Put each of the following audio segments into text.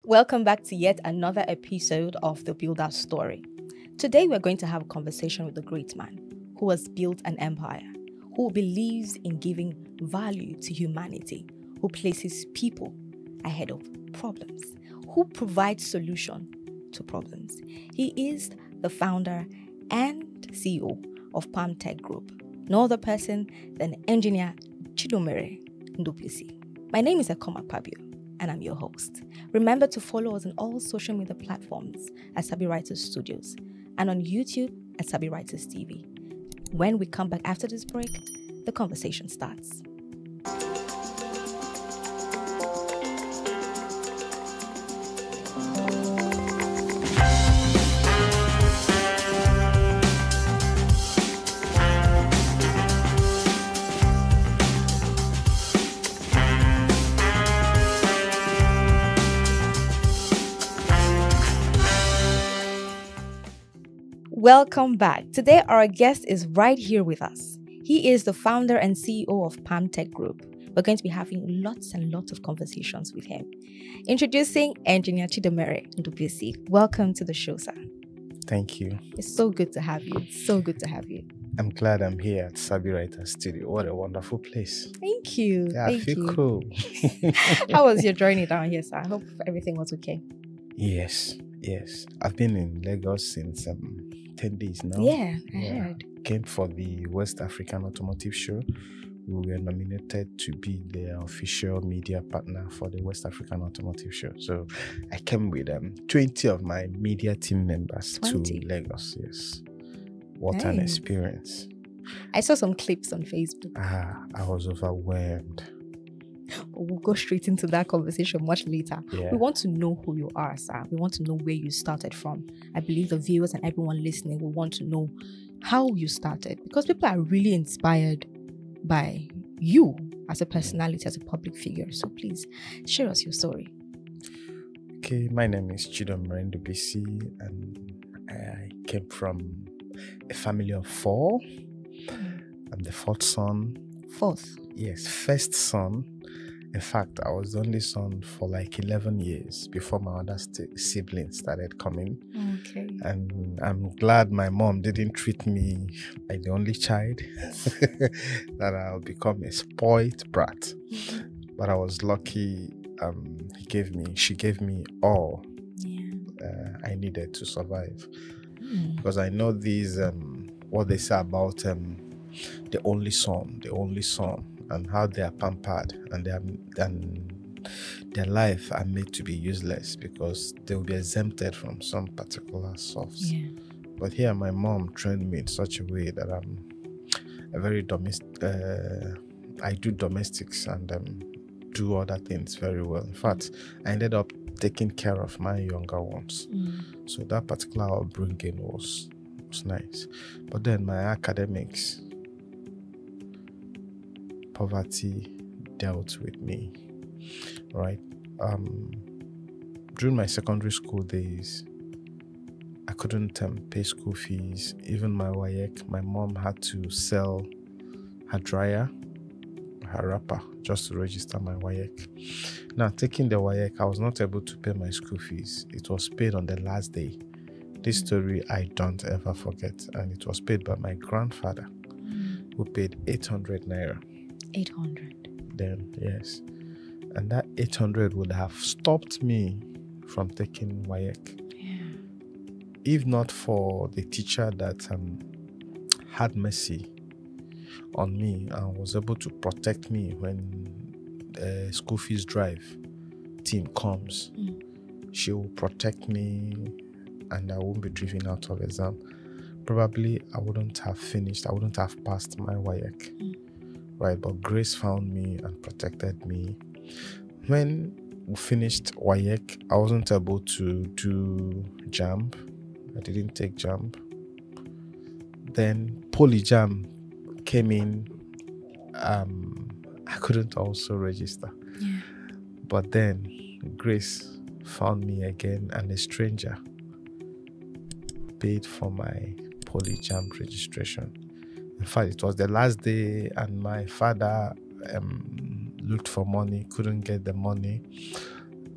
Welcome back to yet another episode of The Builder's Story. Today we're going to have a conversation with a great man who has built an empire, who believes in giving value to humanity, who places people ahead of problems, who provides solution to problems. He is the founder and CEO of Palm Tech Group, no other person than engineer Chidomere Ndubuisi. My name is Ekoma Pabio, and I'm your host. Remember to follow us on all social media platforms at Sabi Writers Studios and on YouTube at Sabi Writers TV. When we come back after this break, the conversation starts. Welcome back. Today, our guest is right here with us. He is the founder and CEO of Palm Tech Group. We're going to be having lots and lots of conversations with him. Introducing Engineer Chidomere Ndubuisi. Welcome to the show, sir. Thank you. It's so good to have you. So good to have you. I'm glad I'm here at Sabi Writers Studio. What a wonderful place. Thank you. Yeah, I feel cool. How was your journey down here, sir? I hope everything was okay. Yes. I've been in Lagos since 10 days now. Yeah, I heard. Came for the West African Automotive Show. We were nominated to be the official media partner for the West African Automotive Show. So I came with 20 of my media team members 20? to Lagos. Yes. What an experience. I saw some clips on Facebook. I was overwhelmed. We'll go straight into that conversation much later. Yeah. We want to know who you are, sir. We want to know where you started from. I believe the viewers and everyone listening will want to know how you started, because people are really inspired by you as a personality, as a public figure. So please share us your story. Okay, my name is Chidomere Ndubuisi, and I came from a family of 4. I'm the 4th son. 4th? Yes, first son. In fact, I was the only son for like 11 years before my other siblings started coming. Okay. And I'm glad my mom didn't treat me like the only child, that I'll become a spoiled brat. But I was lucky. She gave me all I needed to survive. Because I know these, what they say about the only son, and how they are pampered, and their life are made to be useless because they will be exempted from some particular source. Yeah. But here, my mom trained me in such a way that I'm a very domestic. I do domestics and do other things very well. In fact, I ended up taking care of my younger ones. So that particular upbringing was nice. But then my academics, poverty dealt with me, right? During my secondary school days, I couldn't pay school fees. Even my WAEC, my mom had to sell her dryer, her wrapper, just to register my WAEC. Now, taking the WAEC, I was not able to pay my school fees. It was paid on the last day. This story I don't ever forget, and it was paid by my grandfather, who paid 800 naira. 800. Then, yes. And that 800 would have stopped me from taking WAEC. Yeah. If not for the teacher that had mercy on me and was able to protect me when school fees drive team comes. She will protect me and I won't be driven out of exam. Probably I wouldn't have passed my WAEC. Right, but grace found me and protected me. When we finished WAEC, I wasn't able to do JAMB. I didn't take JAMB. Then PolyJAM came in. I couldn't also register. Yeah. But then grace found me again, and a stranger paid for my PolyJAM registration. In fact, it was the last day, and my father looked for money, couldn't get the money.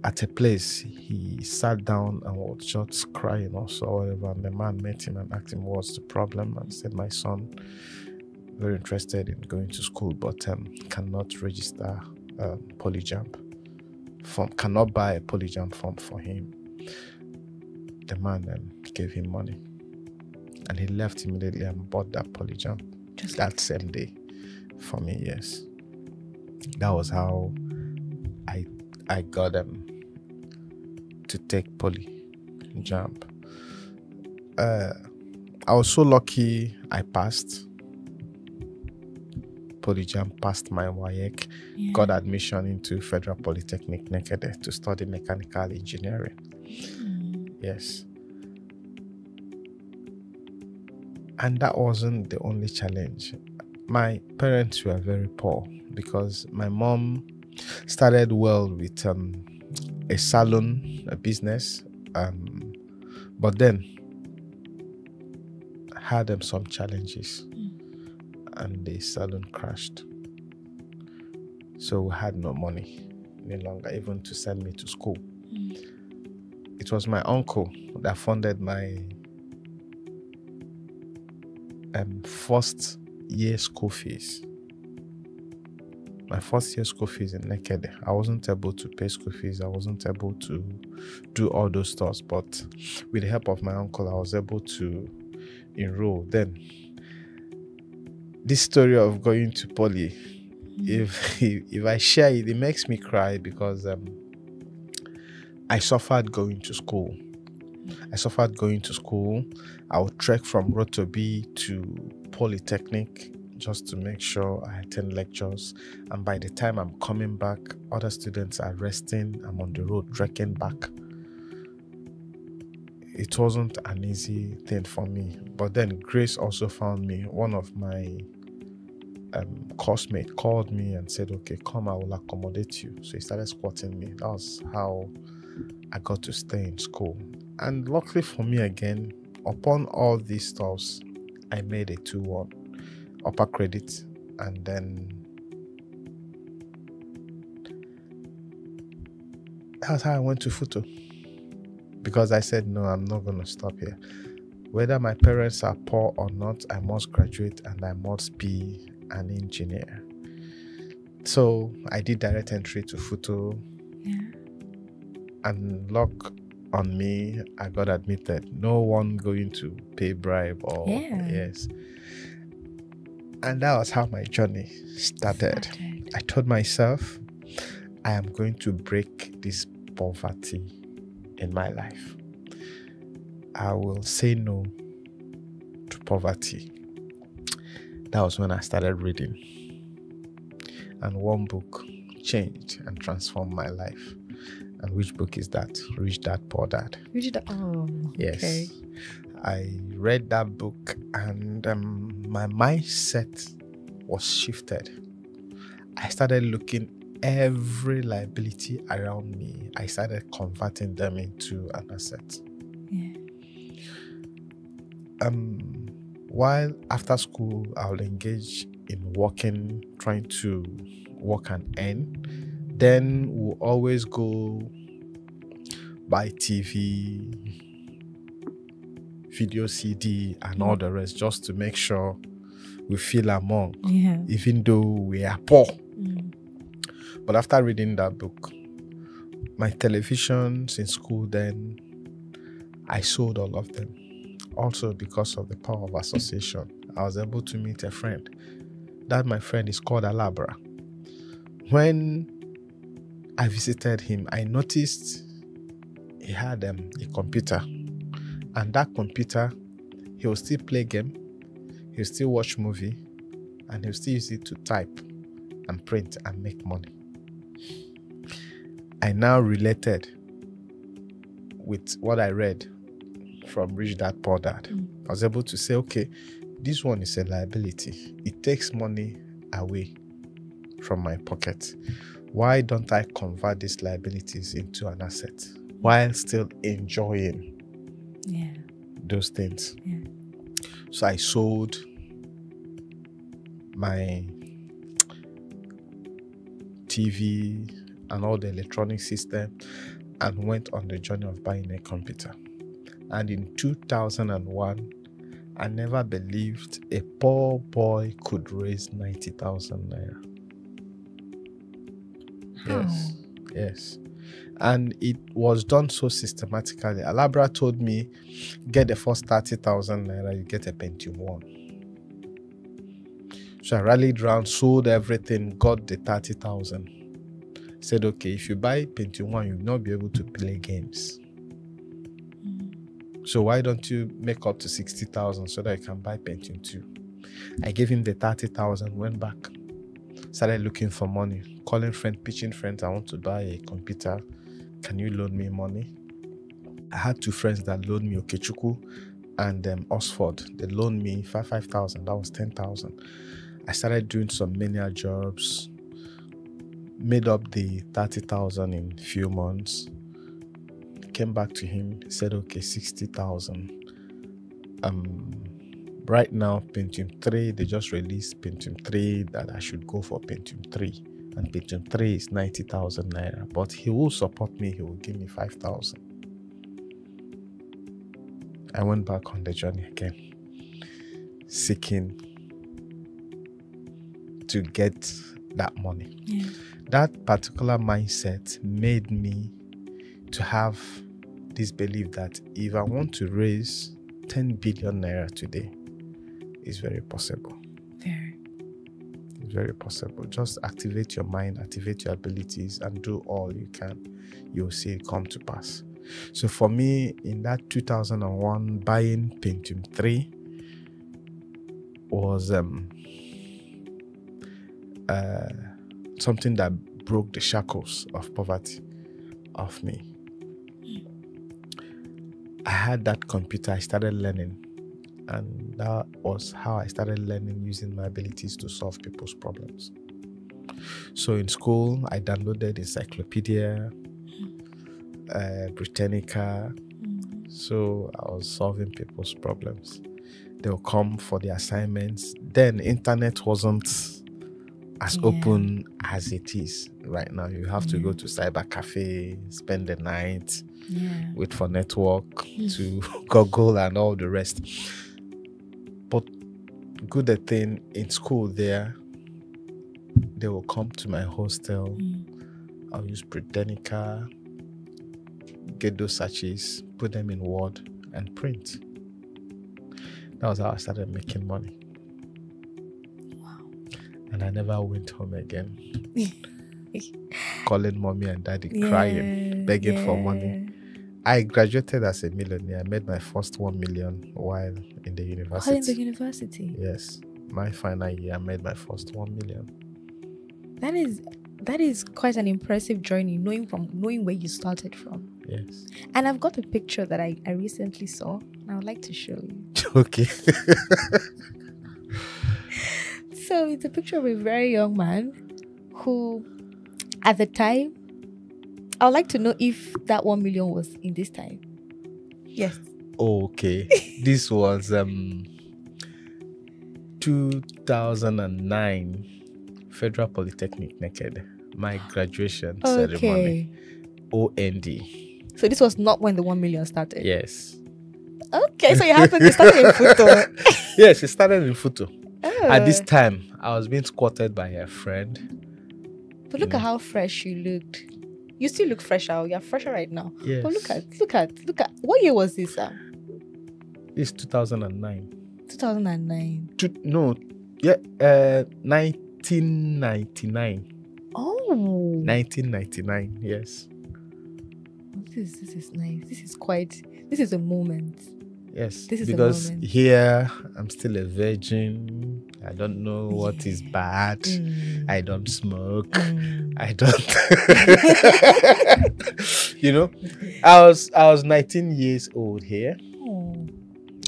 at a place, he sat down and was just crying or so, whatever. And the man met him and asked him what's the problem, and said, my son, very interested in going to school, but cannot register PolyJamb form, cannot buy a PolyJamb form for him. The man gave him money, and he left immediately and bought that PolyJamb just that same day for me. Yes, that was how I got to take PolyJamb. I was so lucky I passed PolyJamb, passed my WAEC, got admission into Federal Polytechnic Nekede to study mechanical engineering. Yes. And that wasn't the only challenge. My parents were very poor because my mom started well with a salon, a business, but then had some challenges, and the salon crashed. So we had no money any longer, even to send me to school. It was my uncle that funded my first year school fees. My first year school fees in Nekede. I wasn't able to pay school fees. I wasn't able to do all those stuff. But with the help of my uncle, I was able to enroll. Then, this story of going to poly, if I share it, it makes me cry because I suffered going to school. I would trek from Rotobi to Polytechnic just to make sure I attend lectures. And by the time I'm coming back, other students are resting. I'm on the road trekking back. It wasn't an easy thing for me. But then Grace also found me. One of my coursemate called me and said, okay, come, I will accommodate you. So he started squatting me. That was how I got to stay in school. And luckily for me again, upon all these stuffs, I made a 2-1 upper credit, and then that's how I went to FUTO, because I said, no, I'm not going to stop here. Whether my parents are poor or not, I must graduate and I must be an engineer. So I did direct entry to FUTO, and luck on me, I got admitted. No one going to pay bribe or yes. And that was how my journey started. I told myself, I am going to break this poverty in my life. I will say no to poverty. That was when I started reading. And one book changed and transformed my life. And which book is that? Rich Dad, Poor Dad. Rich Dad. Oh, yes. Okay. I read that book and my mindset was shifted. I started looking every liability around me. I started converting them into an asset. Yeah. While after school, I would engage in working, trying to work and earn. Then we'll always go buy TV, video CD, and all the rest, just to make sure we feel among, even though we are poor. But after reading that book, my televisions in school, then I sold all of them. Also because of the power of association, I was able to meet a friend. That my friend is called Alabra. When I visited him, I noticed he had a computer. And that computer, he will still play game, he'll still watch movie, and he'll still use it to type and print and make money. I now related with what I read from Rich Dad, Poor Dad. I was able to say, okay, this one is a liability. It takes money away from my pocket. Why don't I convert these liabilities into an asset while still enjoying those things? So I sold my TV and all the electronic system. and went on the journey of buying a computer. And in 2001, I never believed a poor boy could raise 90,000 naira. Yes, yes. And it was done so systematically. Alabra told me, get the first 30,000 naira, you get a Pentium 1. So I rallied around, sold everything, got the 30,000. Said, okay, if you buy Pentium 1, you'll not be able to play games. So why don't you make up to 60,000 so that I can buy Pentium 2? I gave him the 30,000, went back, started looking for money, calling friends, pitching friends, I want to buy a computer. Can you loan me money? I had 2 friends that loaned me, Okechukwu and Oxford. They loaned me 5,000. That was 10,000. I started doing some menial jobs, made up the 30,000 in a few months. Came back to him, said, okay, 60,000. Right now, Pentium 3, they just released Pentium 3 that I should go for Pentium 3. And Pentium 3 is 90,000 naira. But he will support me, he will give me 5,000. I went back on the journey again, seeking to get that money. Yeah. That particular mindset made me to have this belief that if I want to raise 10 billion naira today, it's very possible. Very. It's very possible. Just activate your mind, activate your abilities, and do all you can. You'll see it come to pass. So for me, in that 2001, buying Pentium 3 was something that broke the shackles of poverty off me. I had that computer, I started learning, and that was how I started learning using my abilities to solve people's problems. So in school, I downloaded Encyclopedia, Britannica, so I was solving people's problems. They'll come for the assignments. Then internet wasn't as open as it is right now. You have to go to cyber cafe, spend the night, wait for network to Google and all the rest. But good thing in school there, they will come to my hostel. I'll use Britannica, get those searches, put them in Word and print. That was how I started making money. And I never went home again. Calling mommy and daddy, crying, begging for money. I graduated as a millionaire. I made my first 1 million while in the university. While in the university? Yes. My final year, I made my first 1 million. That is quite an impressive journey, knowing where you started from. Yes. And I've got a picture that I recently saw, and I would like to show you. Okay. So it's a picture of a very young man who, at the time, I would like to know if that 1 million was in this time. Yes. Okay. This was 2009 Federal Polytechnic Naked. My graduation ceremony. OND. So this was not when the 1 million started? Yes. Okay, so you started in photo. Yes, it started in photo. Oh. At this time, I was being squatted by a friend. But look at how fresh you looked. You still look fresher. You're fresher right now. Yes. But look at. What year was this? It's 2009. 2009. 1999. Oh. 1999, yes. This is nice. This is a moment. Yes, this is because a moment. Here I'm still a virgin. I don't know what is bad. I don't smoke. I don't. I was 19 years old here. Oh.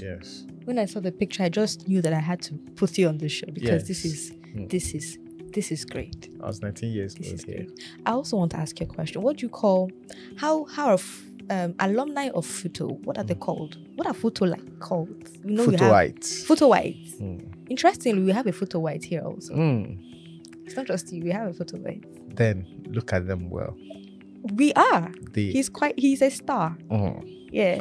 Yes. When I saw the picture, I just knew that I had to put you on the show because this is great. I was 19 years old here. Great. I also want to ask you a question. What do you call how are alumni of Futo? What are they called? What are Futo called? Futoites. Futoites. Interestingly, we have a Futoite here also. It's not just you. We have a Futoite. Then look at them well. We are. The He's a star. Mm. Yeah.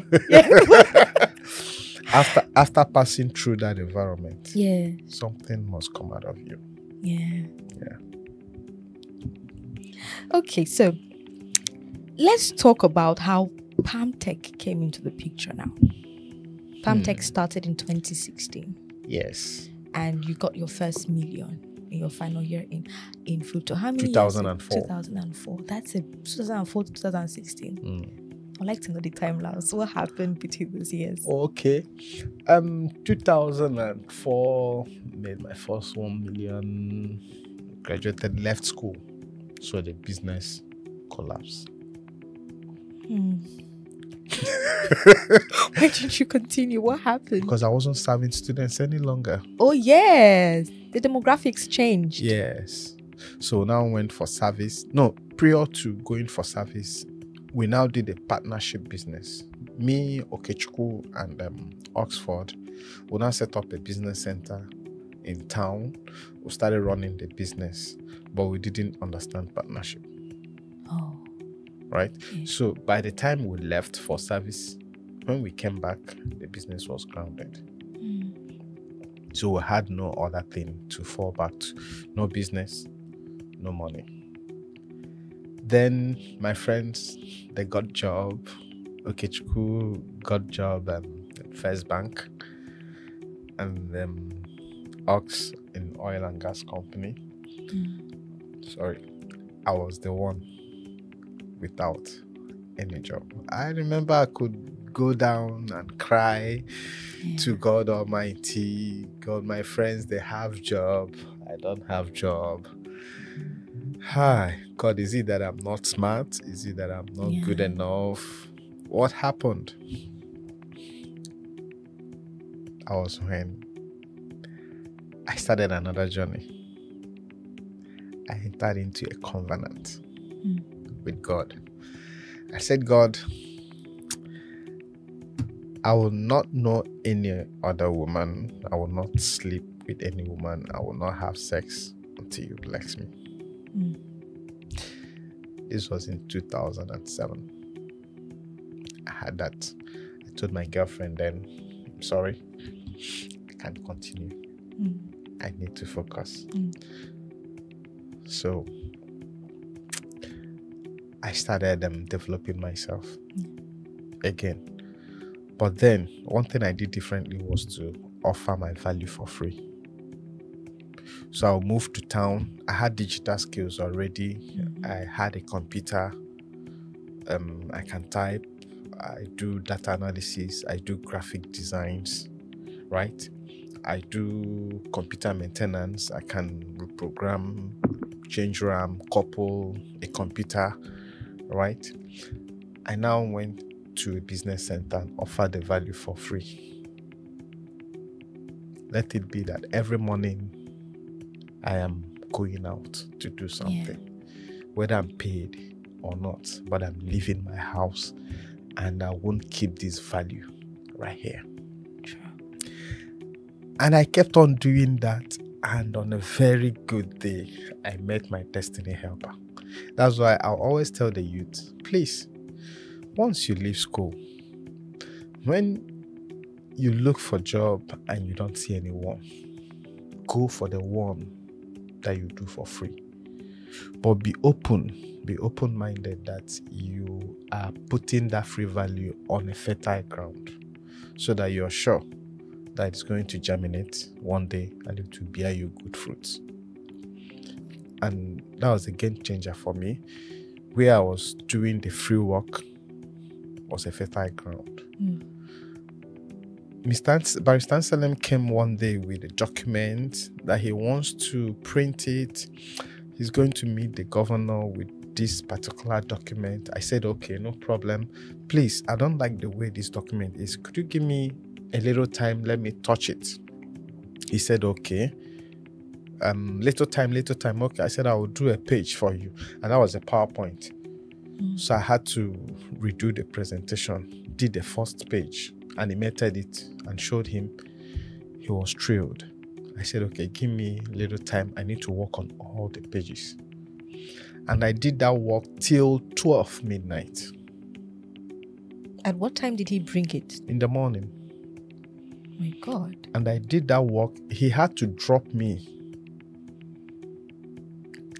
After passing through that environment, Yeah. something must come out of you. Yeah. Yeah. Okay, so let's talk about how PalmTech came into the picture now. PalmTech started in 2016. Yes. And you got your first million in your final year in Fruto. How many 2004. years? 2004. That's a 2004 to 2016. I'd like to know the timelines. What happened between those years? Okay. 2004 made my first 1 million. Graduated, left school. So the business collapsed. Why didn't you continue? What happened? Because I wasn't serving students any longer. Oh, yes. The demographics changed. Yes. So now went for service. No, prior to going for service, we now did a partnership business. Me, Okechukwu, and Oxford, we now set up a business center in town. We started running the business, but we didn't understand partnership. Oh. Right? Yeah. So by the time we left for service, when we came back, the business was grounded. So we had no other thing to fall back to. No business, no money. Then my friends, they got job. Okechukwu got job at First Bank, and Ox in oil and gas company. Sorry, I was the one without any job. I remember I could go down and cry to God Almighty. God, my friends, they have job. I don't have job. Hi, God, is it that I'm not smart? Is it that I'm not good enough? What happened? I was when I started another journey. I entered into a covenant with God. I said, God, I will not know any other woman. I will not sleep with any woman. I will not have sex until you bless me. This was in 2007. I had that. I told my girlfriend then, I'm sorry, I can't continue. I need to focus. So I started developing myself again. But then one thing I did differently was to offer my value for free. So I moved to town. I had digital skills already. I had a computer. I can type. I do data analysis. I do graphic designs, right? I do computer maintenance. I can reprogram, change RAM, couple a computer, right? I now went to a business center and offered the value for free. Let it be that every morning I am going out to do something, whether I'm paid or not, but I'm leaving my house and I won't keep this value right here. True. And I kept on doing that, and on a very good day, I met my destiny helper. That's why I'll always tell the youth, please, once you leave school, when you look for a job and you don't see anyone, go for the one that you do for free. But be open-minded that you are putting that free value on a fertile ground so that you're sure that it's going to germinate one day and it will bear you good fruits. And that was a game changer for me. Where I was doing the free work was a fertile ground. Barrister Anselm came one day with a document that he wants to print it. He's going to meet the governor with this particular document. I said, okay, no problem. Please, I don't like the way this document is. Could you give me a little time? Let me touch it. He said, okay. Little time. Okay, I said, I will do a page for you. And that was a PowerPoint. So I had to redo the presentation, did the first page, animated it and showed him. He was thrilled. I said, okay, give me a little time. I need to work on all the pages. And I did that work till 12 midnight. At what time did he bring it? In the morning. My God. And I did that work. He had to drop me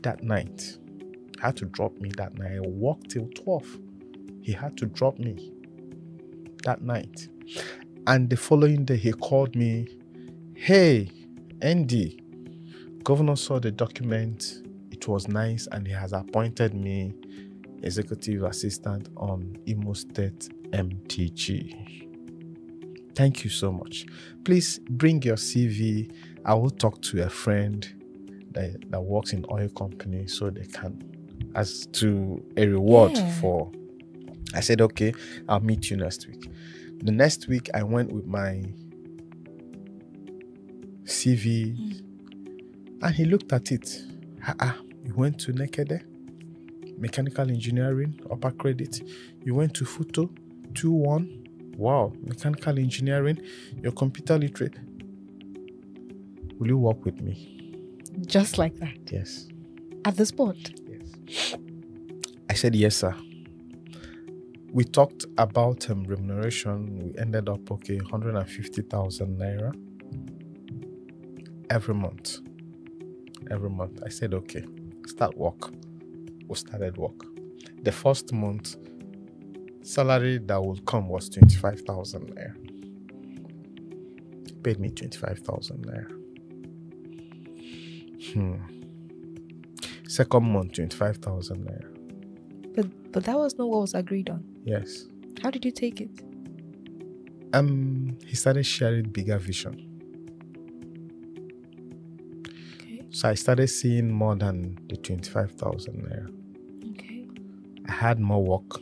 that night. I worked till 12. He had to drop me that night. And the following day, he called me, "Hey, Andy, Governor saw the document. It was nice, and he has appointed me executive assistant on Imo State MTG. Thank you so much. Please bring your CV. I will talk to a friend that works in oil company so they can, as to a reward for." I said, "Okay, I'll meet you next week." The next week, I went with my CV and he looked at it. You went to Nekede, mechanical engineering, upper credit. You went to Futo, 2-1. Wow, mechanical engineering. You're computer literate. Will you work with me? Just like that? Yes. At the spot? Yes. I said, "Yes, sir." We talked about remuneration. We ended up, 150,000 naira every month. I said, "Okay, start work." We started work. The first month, salary that would come was 25,000 naira. Paid me 25,000 naira. Second month, 25,000 naira. But that was not what was agreed on. Yes. How did you take it? He started sharing bigger vision. Okay. So I started seeing more than the 25,000 naira. Okay. I had more work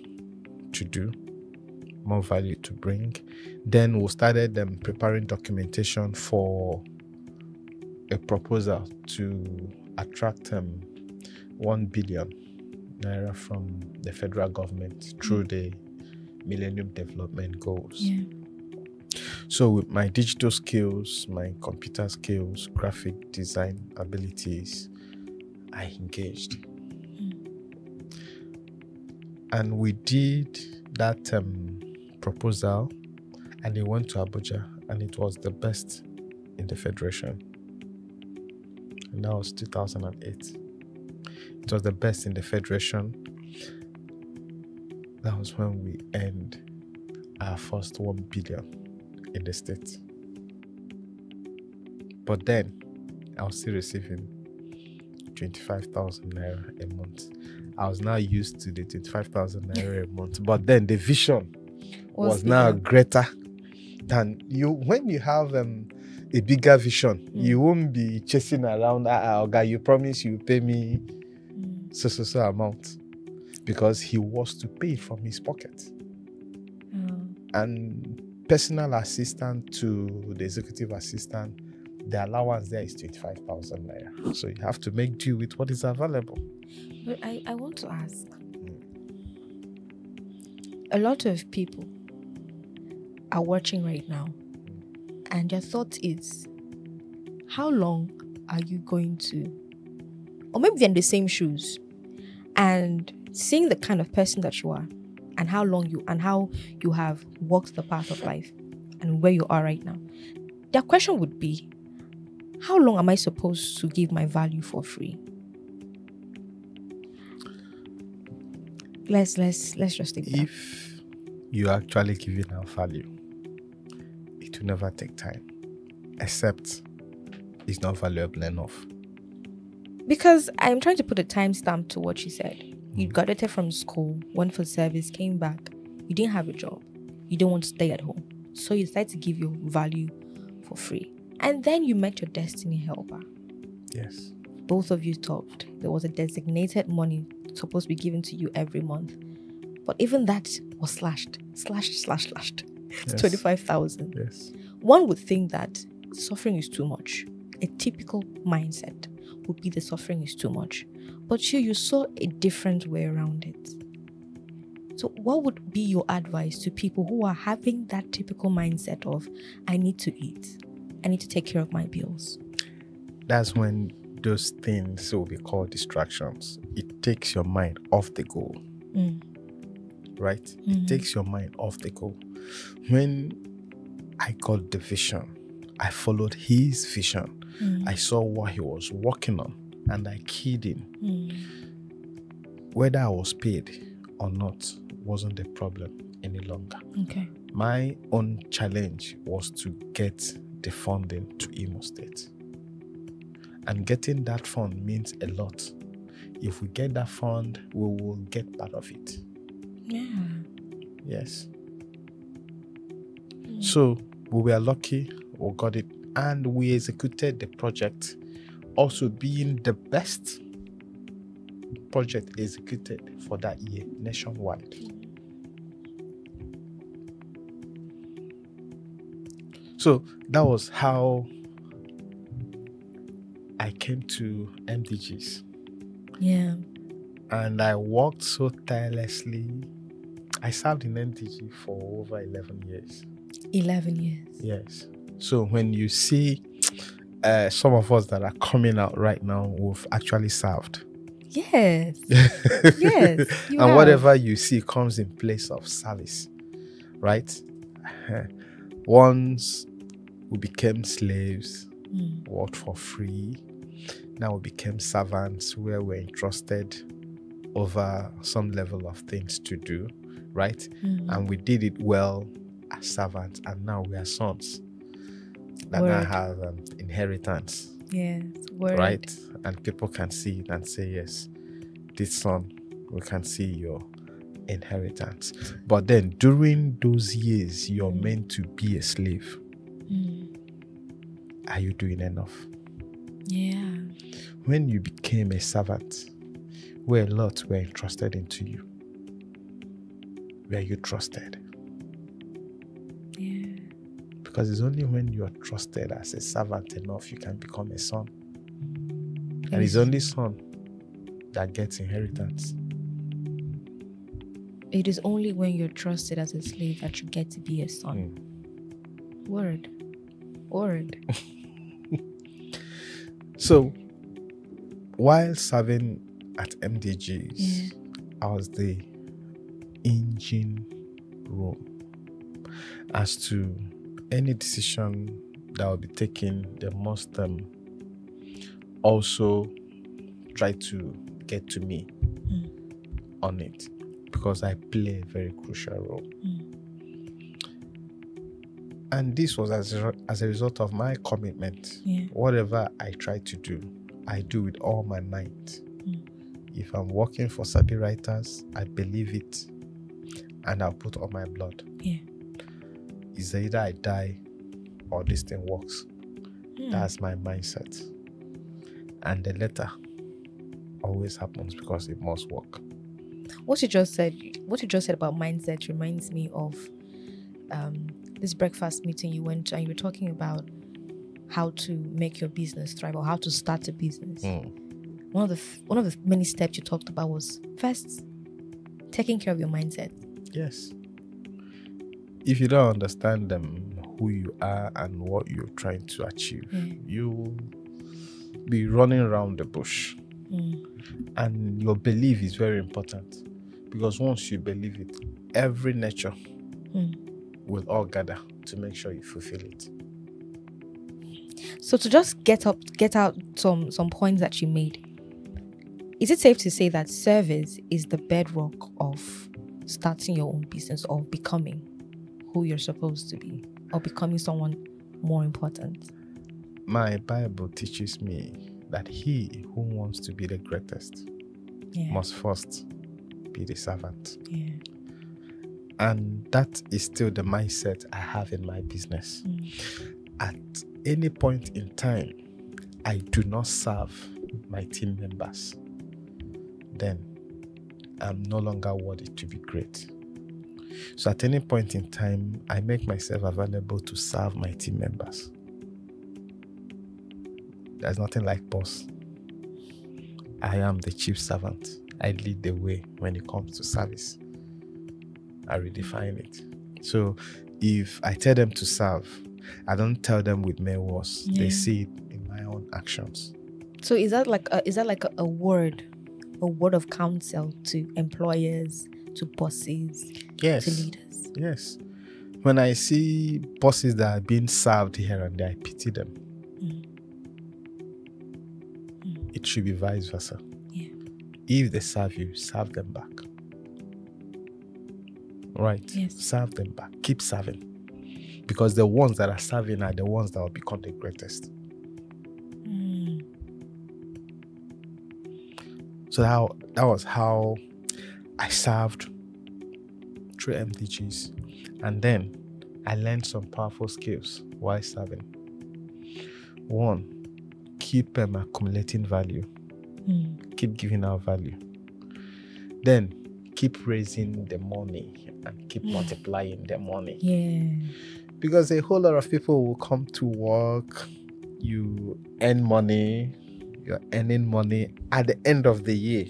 to do, more value to bring. Then we started preparing documentation for a proposal to attract 1 billion naira from the federal government through the Millennium Development Goals. Yeah. So with my digital skills, my computer skills, graphic design abilities, I engaged. And we did that proposal, and it went to Abuja, and it was the best in the federation. And that was 2008. It was the best in the federation. That was when we earned our first 1 billion in the state. But then, I was still receiving 25,000 naira a month. I was now used to the 25,000 naira a month. But then the vision was now greater than you. When you have a bigger vision, you won't be chasing around, "Okay, you promise you pay me so amount," because he was to pay from his pocket. And personal assistant to the executive assistant, the allowance there is 25,000 naira. So you have to make do with what is available. But I want to ask, a lot of people are watching right now, and their thought is, how long are you going to, or maybe they're in the same shoes, and seeing the kind of person that you are, and how you have walked the path of life, and where you are right now, their question would be, how long am I supposed to give my value for free? Let's just take that. If you are actually giving out value, it will never take time, except it's not valuable enough. Because I'm trying to put a timestamp to what you said. You graduated from school, went for service, came back. You didn't have a job. You don't want to stay at home. So you decided to give your value for free. And then you met your destiny helper. Yes. Both of you talked. There was a designated money supposed to be given to you every month. But even that was slashed. It's 25,000. Yes. One would think that suffering is too much. A typical mindset would be the suffering is too much. But you saw a different way around it. So what would be your advice to people who are having that typical mindset of, I need to eat, I need to take care of my bills? That's when those things will be called distractions. It takes your mind off the goal. Right? It takes your mind off the goal. When I got the vision, I followed his vision. I saw what he was working on and I keyed in. Whether I was paid or not wasn't the problem any longer. Okay. My own challenge was to get the funding to Imo State. And getting that fund means a lot. If we get that fund, we will get part of it. Yeah. Yes. So we were lucky, we got it, and we executed the project, also being the best project executed for that year nationwide. So that was how I came to MDGs. Yeah. And I worked so tirelessly. I served in MDG for over 11 years. 11 years. Yes. So when you see some of us that are coming out right now, we've actually served. Yes. Yes. And whatever you see comes in place of service, right? Once we became slaves, worked for free. Now we became servants where we're entrusted over some level of things to do, right? And we did it well as servants, and now we are sons that now have inheritance. Yes. Word. Right? And people can see it and say, yes, this son, we can see your inheritance. But then during those years, you're meant to be a slave. Are you doing enough? Yeah. When you became a servant, where a lot were entrusted into you, were you trusted? Yeah. Because it's only when you are trusted as a servant enough you can become a son. And it's only son that gets inheritance. It is only when you're trusted as a slave that you get to be a son. Word. So, while serving at MDGs, I was the engine room. As to any decision that will be taken, they must also try to get to me on it, because I play a very crucial role. And this was as a result of my commitment. Whatever I try to do, I do with all my might. If I'm working for Sabi Writers, I believe it and I'll put all my blood. It's either I die or this thing works. That's my mindset. And the latter always happens because it must work. What you just said about mindset reminds me of this breakfast meeting you went to, and you were talking about how to make your business thrive or how to start a business. One of the many steps you talked about was first taking care of your mindset. Yes. If you don't understand who you are and what you're trying to achieve, you will be running around the bush. And your belief is very important, because once you believe it, every nature will all gather to make sure you fulfill it. So to just get out some points that you made, is it safe to say that service is the bedrock of starting your own business, or becoming who you're supposed to be, or becoming someone more important? My Bible teaches me that he who wants to be the greatest must first be the servant. And that is still the mindset I have in my business. At any point in time, I do not serve my team members, then I'm no longer worthy to be great. So at any point in time, I make myself available to serve my team members. There's nothing like boss. I am the chief servant. I lead the way when it comes to service. I redefine it. So if I tell them to serve, I don't tell them with mere words. They see it in my own actions. So is that like a word of counsel to employers, to bosses, Yes. to leaders? Yes. When I see bosses that are being served here and there, I pity them. It should be vice versa. Yeah. If they serve you, serve them back. Right? Yes. Serve them back. Keep serving. Because the ones that are serving are the ones that will become the greatest. So that was how I served through MDGs. And then I learned some powerful skills while serving. One, keep accumulating value. Keep giving out value. Then keep raising the money and keep multiplying the money. Yeah. Because a whole lot of people will come to work, you earn money, you're earning money. At the end of the year,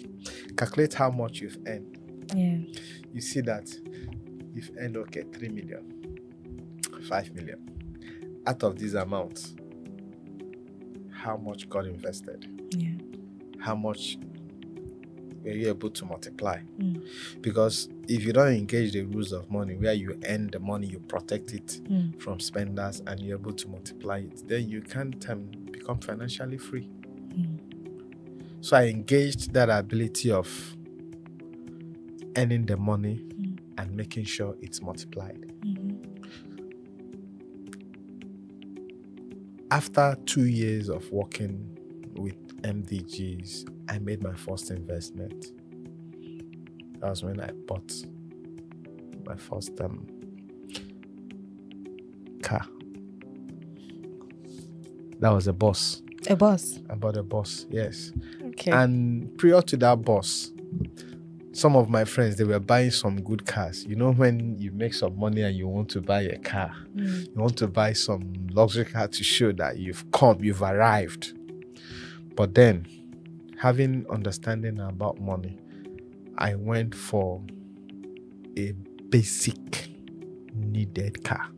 calculate how much you've earned. Yeah. You see that you've earned 3 million, 5 million. Out of these amounts, how much got invested? Yeah. How much were you able to multiply? Because if you don't engage the rules of money, where you earn the money, you protect it from spenders, and you're able to multiply it, then you can't become financially free. So I engaged that ability of earning the money and making sure it's multiplied. After 2 years of working with MDGs, I made my first investment. That was when I bought my first car. That was a bus. A bus? I bought a bus, yes. Okay. And prior to that bus, some of my friends, they were buying some good cars. You know, when you make some money and you want to buy a car, you want to buy some luxury car to show that you've arrived. But then, having understanding about money, I went for a basic needed car.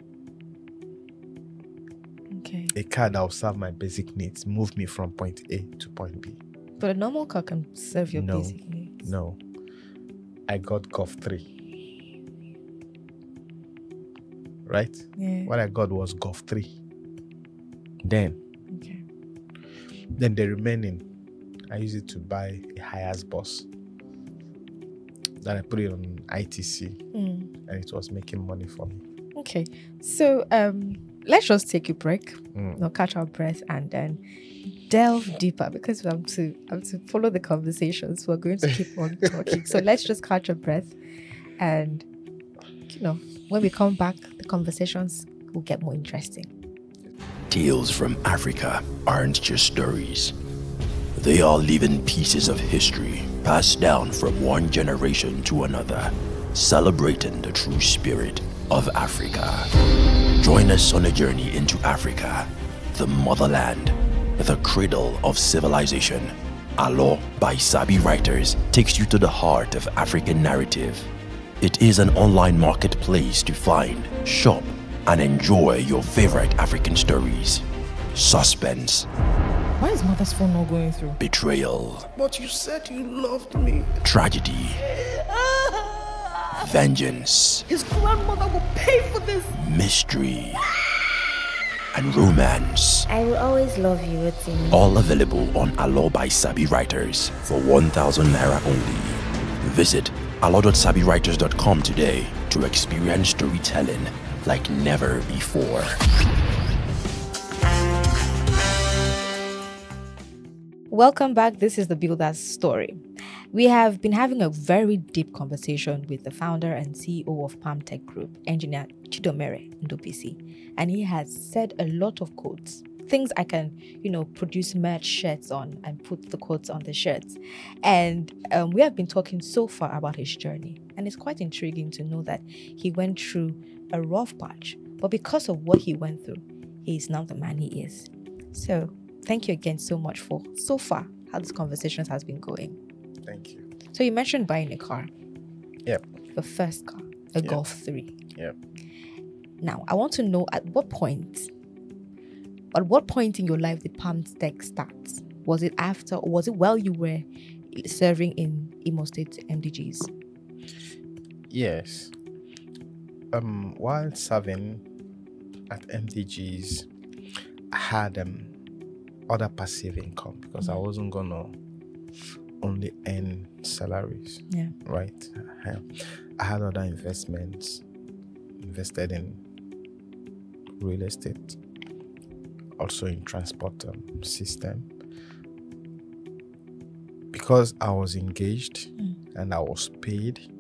Okay. A car that will serve my basic needs, move me from point A to point B. But a normal car can serve your basic needs. No. I got Golf 3. Right? Yeah. What I got was Golf 3. Then the remaining, I used it to buy a Hiace bus. Then I put it on ITC, and it was making money for me. Okay, so let's just take a break, catch our breath, and then delve deeper, because I'm to follow the conversations. We're going to keep on talking. So let's just catch a breath, and when we come back, the conversations will get more interesting. Tales from Africa aren't just stories. They are living pieces of history passed down from one generation to another, celebrating the true spirit of Africa. Join us on a journey into Africa, the motherland, the cradle of civilization. Alo by Sabi Writers takes you to the heart of African narrative. It is an online marketplace to find, shop, and enjoy your favorite African stories. Suspense. Why is mother's phone not going through? Betrayal. But you said you loved me. Tragedy. Vengeance. His grandmother will pay for this. Mystery. And romance. I will always love you, Rotimi. All available on Alo by Sabi Writers for 1,000 Naira only. Visit alo.sabywriters.com today to experience storytelling like never before. Welcome back. This is the Builder's Story. We have been having a very deep conversation with the founder and CEO of Palm Tech Group, Engineer Chidomere Ndobisi, and he has said a lot of quotes, things I can, produce merch shirts on and put the quotes on the shirts. And we have been talking so far about his journey, and it's quite intriguing to know that he went through a rough patch, but because of what he went through, he is now the man he is. So thank you again so much for so far how this conversation has been going. Thank you. So you mentioned buying a car. Yep. Your first car, a Golf 3. Yep. Now, I want to know at what point in your life did Palm Tech start? Was it after, or was it while you were serving in Imo State MDGs? Yes. While serving at MDGs, I had other passive income because I wasn't gonna only earn salaries. Yeah. Right. I had other investments, invested in real estate, also in transport system. Because I was engaged and I was paid,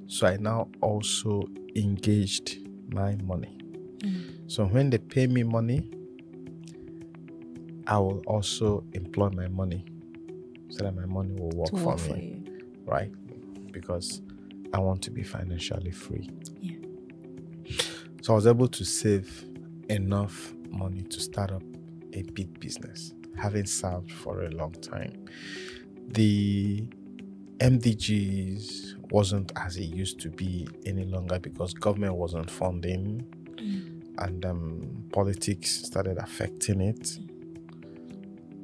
so I now also engaged my money. So when they pay me money, I will also employ my money so that my money will work for me. Right? Because I want to be financially free. Yeah. So I was able to save enough money to start up a big business, having served for a long time. The MDGs wasn't as it used to be any longer because government wasn't funding and politics started affecting it.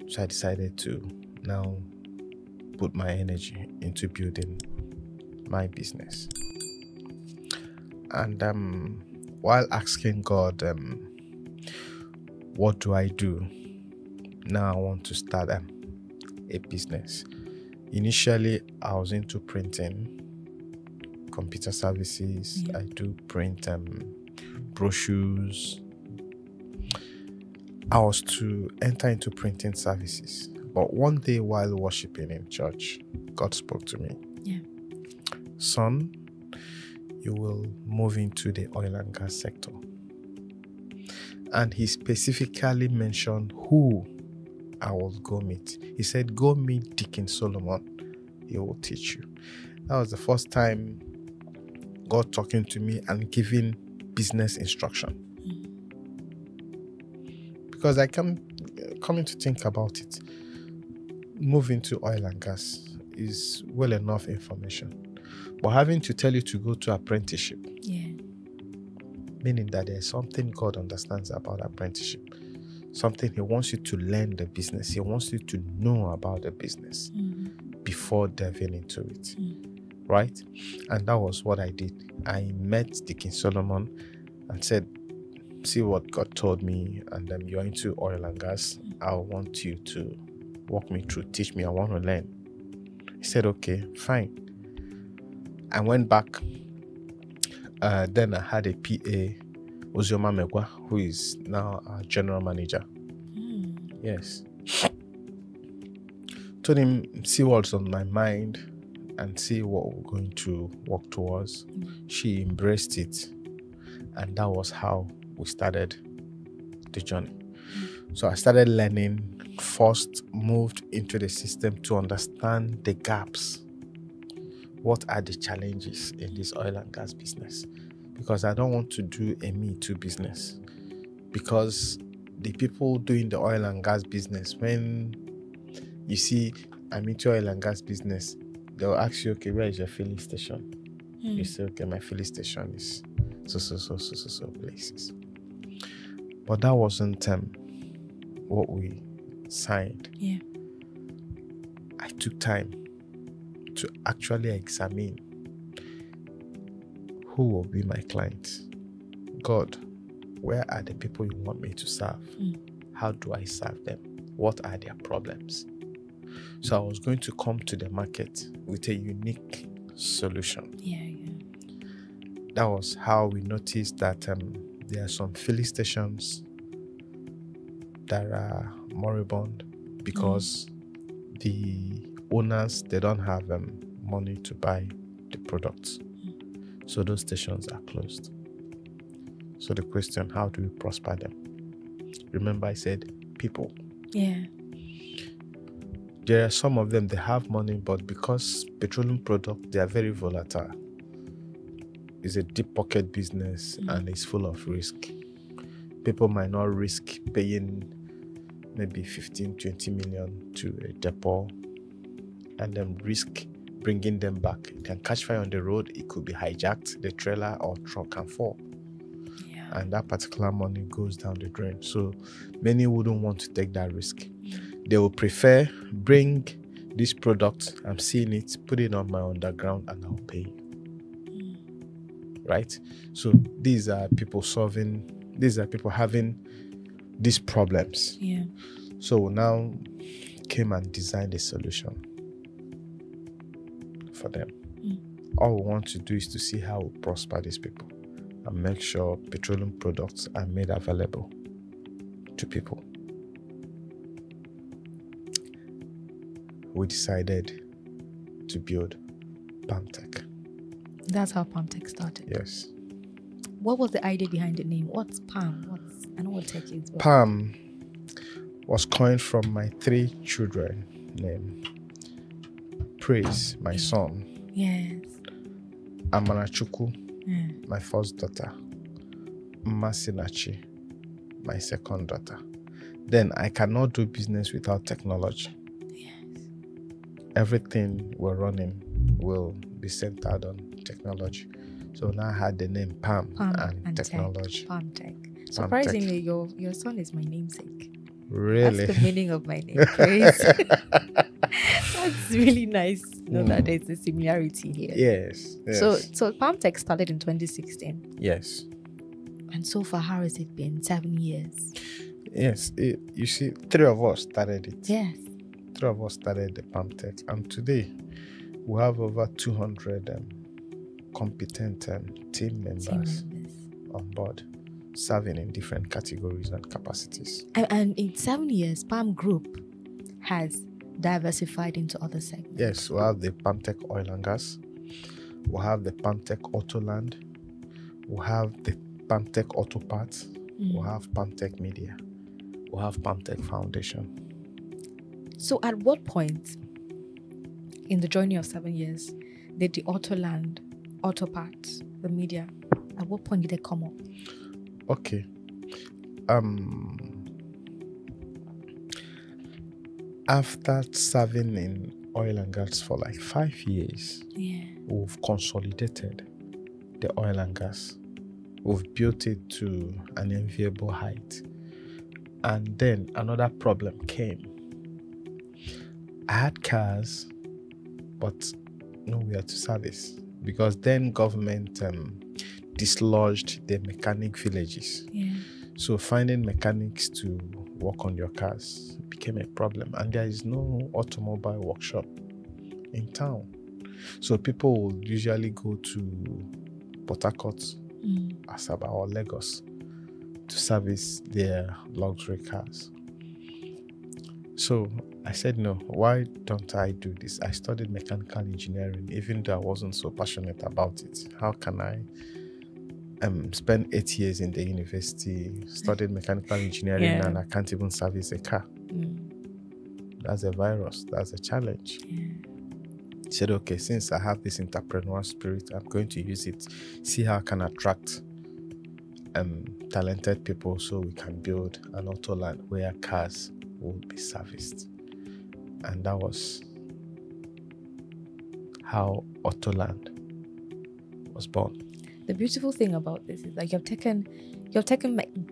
So I decided to now put my energy into building my business. And while asking God, what do I do? Now I want to start a business. Initially, I was into printing, computer services. I do print brochures. I was to enter into printing services. But one day while worshiping in church, God spoke to me. Yeah. Son, you will move into the oil and gas sector. And he specifically mentioned who I will go meet. He said, go meet Deacon Solomon. He will teach you. That was the first time God talking to me and giving business instruction. Because I coming to think about it, moving to oil and gas is well enough information. But having to tell you to go to apprenticeship, meaning that there's something God understands about apprenticeship. Something he wants you to learn the business. He wants you to know about the business before delving into it. Right? And that was what I did. I met Deacon Solomon and said, see what God told me, and you're into oil and gas. I want you to walk me through, teach me. I want to learn. He said, okay, fine. I went back. Then I had a PA, Ozioma Megwa, who is now our general manager. Yes. Told him, see what's on my mind and see what we're going to work towards. She embraced it. And that was how we started the journey. So I started learning, first moved into the system to understand the gaps. What are the challenges in this oil and gas business? Because I don't want to do a Me Too business. Because the people doing the oil and gas business, when you see I'm into oil and gas business, they'll ask you, okay, where is your filling station? You say, okay, my filling station is so places. But that wasn't what we signed. Yeah. I took time to actually examine who will be my clients. God, where are the people you want me to serve? How do I serve them? What are their problems? So I was going to come to the market with a unique solution. That was how we noticed that there are some filling stations that are moribund because the owners, they don't have money to buy the products. So those stations are closed. So the question, how do we prosper them? Remember I said people. Yeah. There are some of them, they have money, but because petroleum products, they are very volatile. It's a deep pocket business and it's full of risk. People might not risk paying maybe 15, 20 million to a depot and then risk bringing them back. It can catch fire on the road. It could be hijacked. The trailer or truck can fall. And that particular money goes down the drain. So many wouldn't want to take that risk. They will prefer bring this product, I'm seeing it, put it on my underground, and I'll pay you. Right? So these are people having these problems. Yeah. So we now came and designed a solution for them. All we want to do is to see how we prosper these people and make sure petroleum products are made available to people. We decided to build PalmTech. That's how PalmTech started. Yes. What was the idea behind the name? What's Palm? I know what tech is. But... Palm was coined from my 3 children name. Praise, my son. Yes. Amanachukwu, my first daughter. Masinachi, my second daughter. Then I cannot do business without technology. Yes. Everything we're running will be centered on technology. So now I had the name Palm and technology. PalmTech. Surprisingly, your son is my namesake. Really? That's the meaning of my name. Praise. That's really nice to know that there's a similarity here. Yes. So PalmTech started in 2016. Yes. And so far, how has it been? 7 years. Yes. You see, 3 of us started it. Yes. 3 of us started the PalmTech. And today, we have over 200 competent team members on board, serving in different categories and capacities. And in 7 years, Palm Group has diversified into other segments. Yes, we have the PalmTech Oil and Gas. We have the PalmTech Autoland. We have the PalmTech Auto Parts. We have PalmTech Media. We have PalmTech Foundation. So at what point in the journey of 7 years did the Autoland, Auto Parts, the media, at what point did they come up? Okay. After serving in oil and gas for like 5 years, we've consolidated the oil and gas. We've built it to an enviable height. And then another problem came. I had cars, but nowhere to service, because then government dislodged the mechanic villages. Yeah. So finding mechanics to work on your cars became a problem, and there is no automobile workshop in town. So people will usually go to Port Harcourt, Asaba or Lagos to service their luxury cars. So I said, no, why don't I do this? I studied mechanical engineering, even though I wasn't so passionate about it. How can I spend 8 years in the university, studied mechanical engineering, and I can't even service a car? That's a virus. That's a challenge. He said, okay, since I have this entrepreneurial spirit, I'm going to use it, see how I can attract talented people so we can build an Autoland where cars will be serviced. And that was how Autoland was born. The beautiful thing about this is that you've taken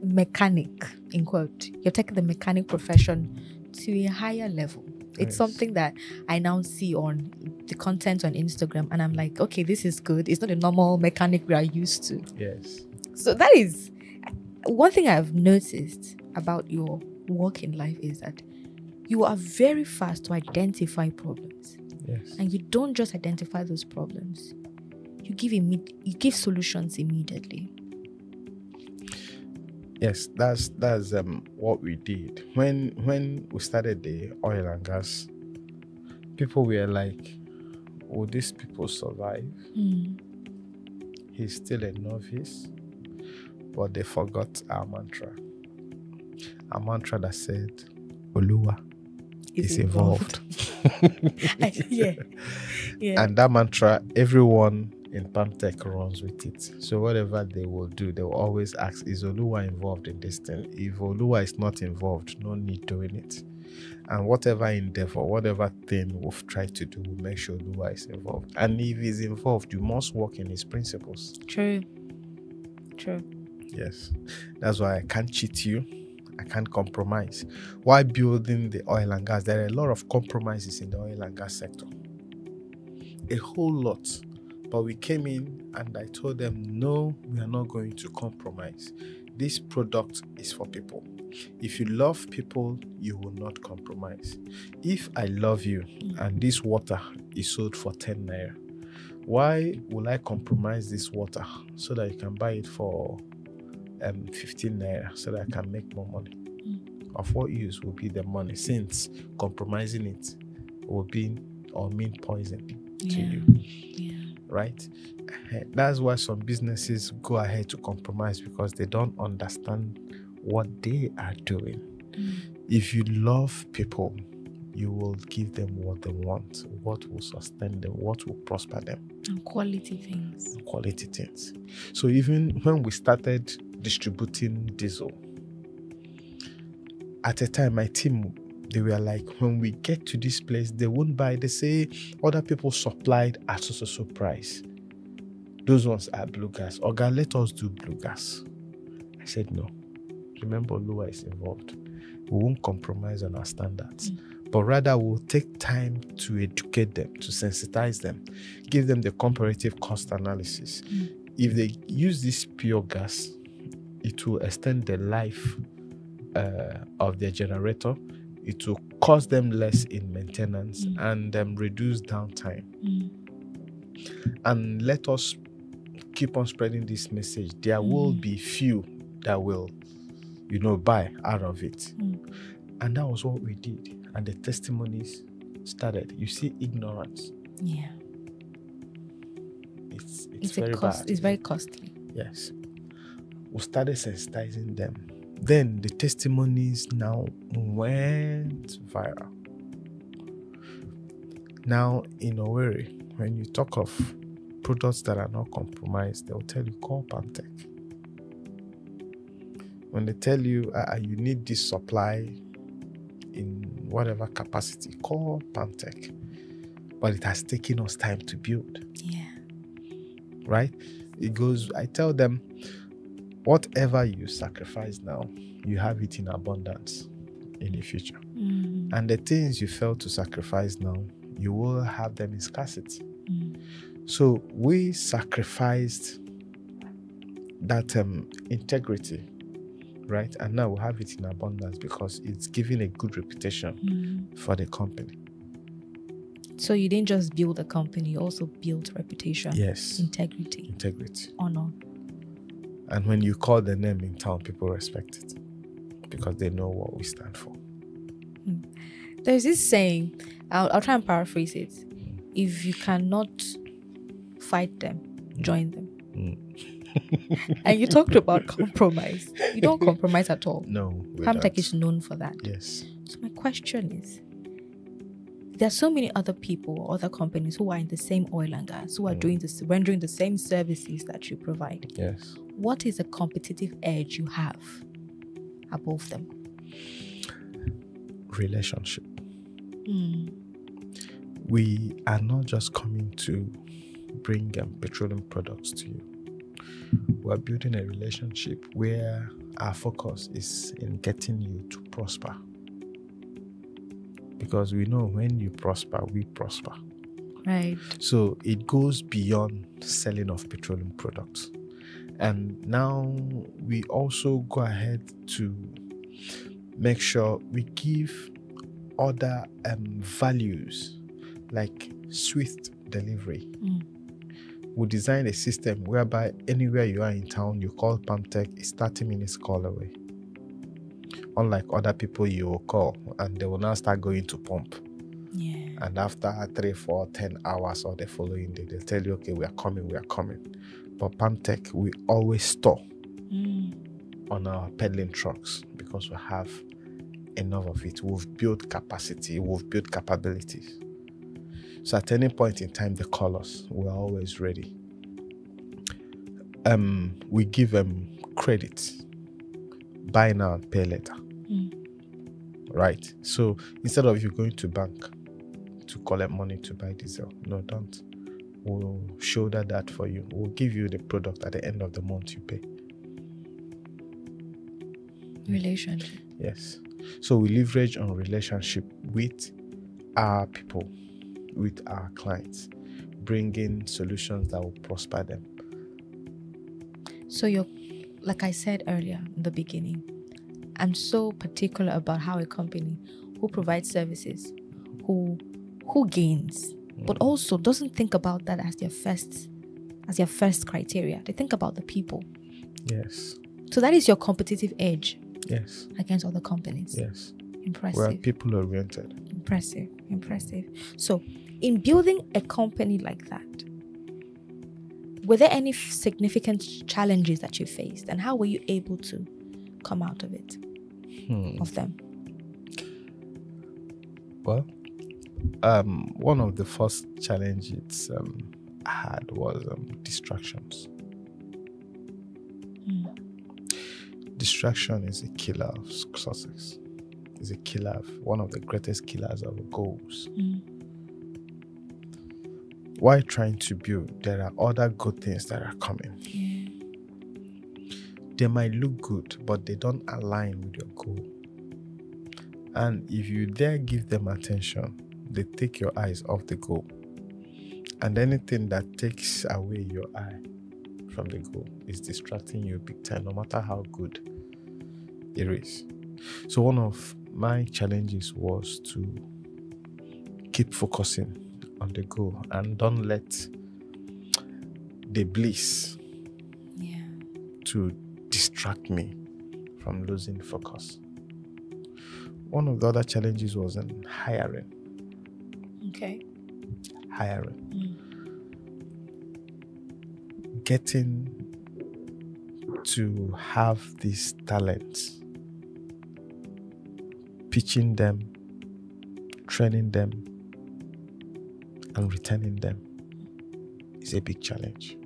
mechanic, in quote, you've taken the mechanic profession to a higher level. It's something that I now see on the content on Instagram, and I'm like, okay, this is good. It's not a normal mechanic we are used to. Yes. So that is one thing I've noticed about your work in life, is that you are very fast to identify problems. Yes. And you don't just identify those problems. You give solutions immediately. Yes, that's what we did. When we started the oil and gas, people were like, will these people survive? He's still a novice. But they forgot our mantra. A mantra that said, Oluwa is involved. Yeah. And that mantra, everyone in PalmTech runs with it. So whatever they will do, they will always ask, is Oluwa involved in this thing? If Oluwa is not involved, no need doing it. And whatever endeavor, whatever thing we've tried to do, we'll make sure Oluwa is involved. And if he's involved, you must work in his principles. True. Yes. That's why I can't cheat you. I can't compromise. While building the oil and gas, there are a lot of compromises in the oil and gas sector. A whole lot. But we came in and I told them, no, we are not going to compromise. This product is for people. If you love people, you will not compromise. If I love you and this water is sold for 10 naira, why will I compromise this water so that you can buy it for 15 naira so that I can make more money? Of what use will be the money, since compromising it will be or mean poison to you? Right? That's why some businesses go ahead to compromise, because they don't understand what they are doing. If you love people, you will give them what they want, what will sustain them, what will prosper them. And quality things. Quality things. So even when we started distributing diesel, at a time, my team, they were like, when we get to this place, they won't buy. They say other people supplied at so price. Those ones are blue gas. Oga, let us do blue gas. I said no. Remember, Lua is involved. We won't compromise on our standards, but rather we'll take time to educate them, to sensitize them, give them the comparative cost analysis. If they use this pure gas, it will extend the life of their generator. It will cost them less in maintenance and reduce downtime. And let us keep on spreading this message. There will be few that will, buy out of it. And that was what we did. And the testimonies started. You see, ignorance. Yeah. It's very bad. It's very costly. Yes. We started sensitizing them. Then the testimonies now went viral. Now in Owerri, when you talk of products that are not compromised, they'll tell you, call Pamtech. When they tell you you need this supply in whatever capacity, call Pamtech. But it has taken us time to build. Yeah. Right? It goes, I tell them, whatever you sacrifice now, you have it in abundance in the future. And the things you fail to sacrifice now, you will have them in scarcity. So we sacrificed that integrity, right? And now we have it in abundance because it's giving a good reputation for the company. So you didn't just build a company, you also built reputation. Yes. Integrity. Honor. And when you call the name in town, people respect it because they know what we stand for. There's this saying, I'll try and paraphrase it. If you cannot fight them, join them. And you talked about compromise. You don't compromise at all. No. Pamtech is known for that. Yes. So my question is, there are so many other people, other companies who are in the same oil and gas, who are doing this, rendering the same services that you provide. Yes. What is a competitive edge you have above them? Relationship. We are not just coming to bring petroleum products to you. We are building a relationship where our focus is in getting you to prosper. Because we know when you prosper, we prosper. Right. So it goes beyond selling of petroleum products. And now we also go ahead to make sure we give other values like swift delivery. We design a system whereby anywhere you are in town, you call Pamtech, it's 30 minutes call away. Unlike other people you will call and they will now start going to pump. Yeah. And after 3, 4, 10 hours or the following day, they'll tell you, okay, we are coming. But Pamtech, we always store on our peddling trucks because we have enough of it. We've built capacity, we've built capabilities. So at any point in time, they call us. We're always ready. We give them credit. Buy now and pay later. Right? So instead of you going to bank to collect money to buy diesel, no, don't. We'll shoulder that for you. We'll give you the product at the end of the month you pay. Relationship. Yes. So we leverage on relationship with our people, with our clients, bringing solutions that will prosper them. So you're, like I said earlier in the beginning, I'm so particular about how a company who provides services, who gains, but also doesn't think about that as their first criteria. They think about the people. Yes. So that is your competitive edge. Yes. Against other companies. Yes. Impressive. We're people oriented. Impressive. So, in building a company like that, were there any significant challenges that you faced, and how were you able to come out of it? Of them? Well, one of the first challenges I had was distractions. Distraction is a killer of success. It's a killer of one of the greatest killers of goals. While trying to build, there are other good things that are coming. Yeah. They might look good, but they don't align with your goal. And if you dare give them attention, they take your eyes off the goal. And anything that takes away your eye from the goal is distracting you big time, no matter how good it is. So one of my challenges was to keep focusing on the goal and don't let the bliss to distract me from losing focus. One of the other challenges was in hiring. Okay. Hiring. Getting to have these talents, pitching them, training them, and retaining them is a big challenge.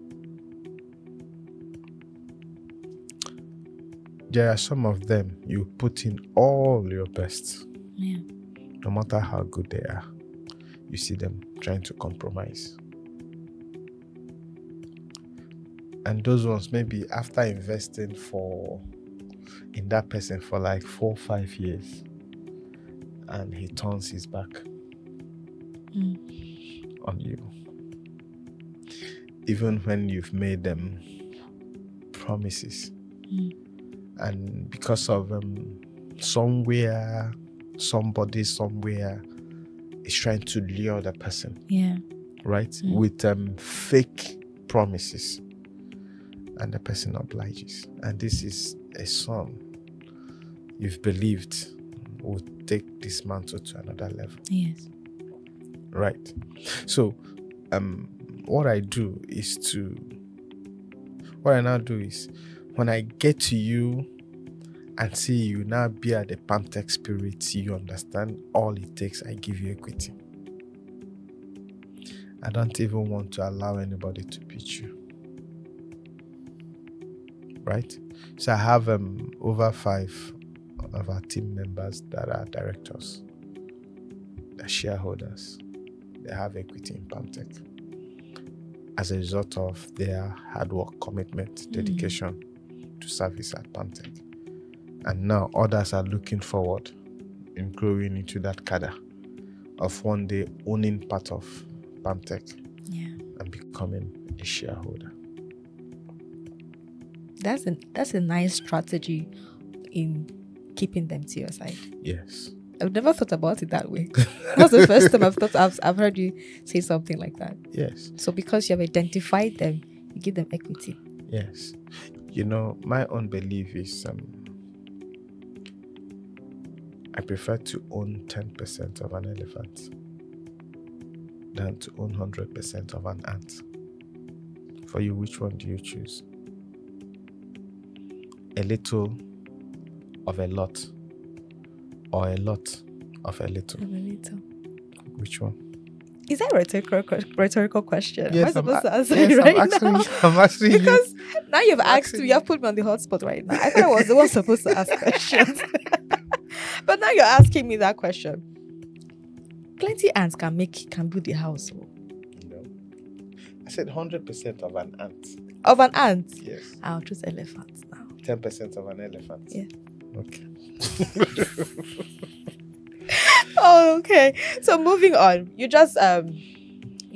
There are some of them you put in all your best. Yeah. No matter how good they are, you see them trying to compromise. And those ones, maybe after investing in that person for like 4 or 5 years, and he turns his back on you. Even when you've made them promises. And because of somebody somewhere is trying to lure the person. Yeah. Right? With fake promises. And the person obliges. And this is a son you've believed will take this mantle to another level. Yes. Right. So, what I now do is, when I get to you and see you now be at the PalmTech spirit, you understand all it takes, I give you equity. I don't even want to allow anybody to pitch you. Right? So I have over 5 of our team members that are directors, they're shareholders. They have equity in PalmTech as a result of their hard work, commitment, dedication to service at PalmTech. And now others are looking forward in growing into that cadre of one day owning part of PalmTech and becoming a shareholder. That's a nice strategy in keeping them to your side. Yes. I've never thought about it that way. That's the first time I've heard you say something like that. Yes. So because you have identified them, you give them equity. Yes. You know, my own belief is I prefer to own 10% of an elephant than to own 100% of an ant. For you, which one do you choose? A little of a lot, or a lot of a little? Of a little. Which one? Is that a rhetorical question? Yes, Am I supposed to answer yes, it right I'm now? asking you. Because now you've asked me, you have put me on the hot spot right now. I thought I was the one supposed to ask questions. But now you're asking me that question. Plenty ants can build the house. No. I said 100% of an ant. Of an ant? Yes. I'll choose elephants now. 10% of an elephant. Yeah. Okay. Oh, okay. So moving on, you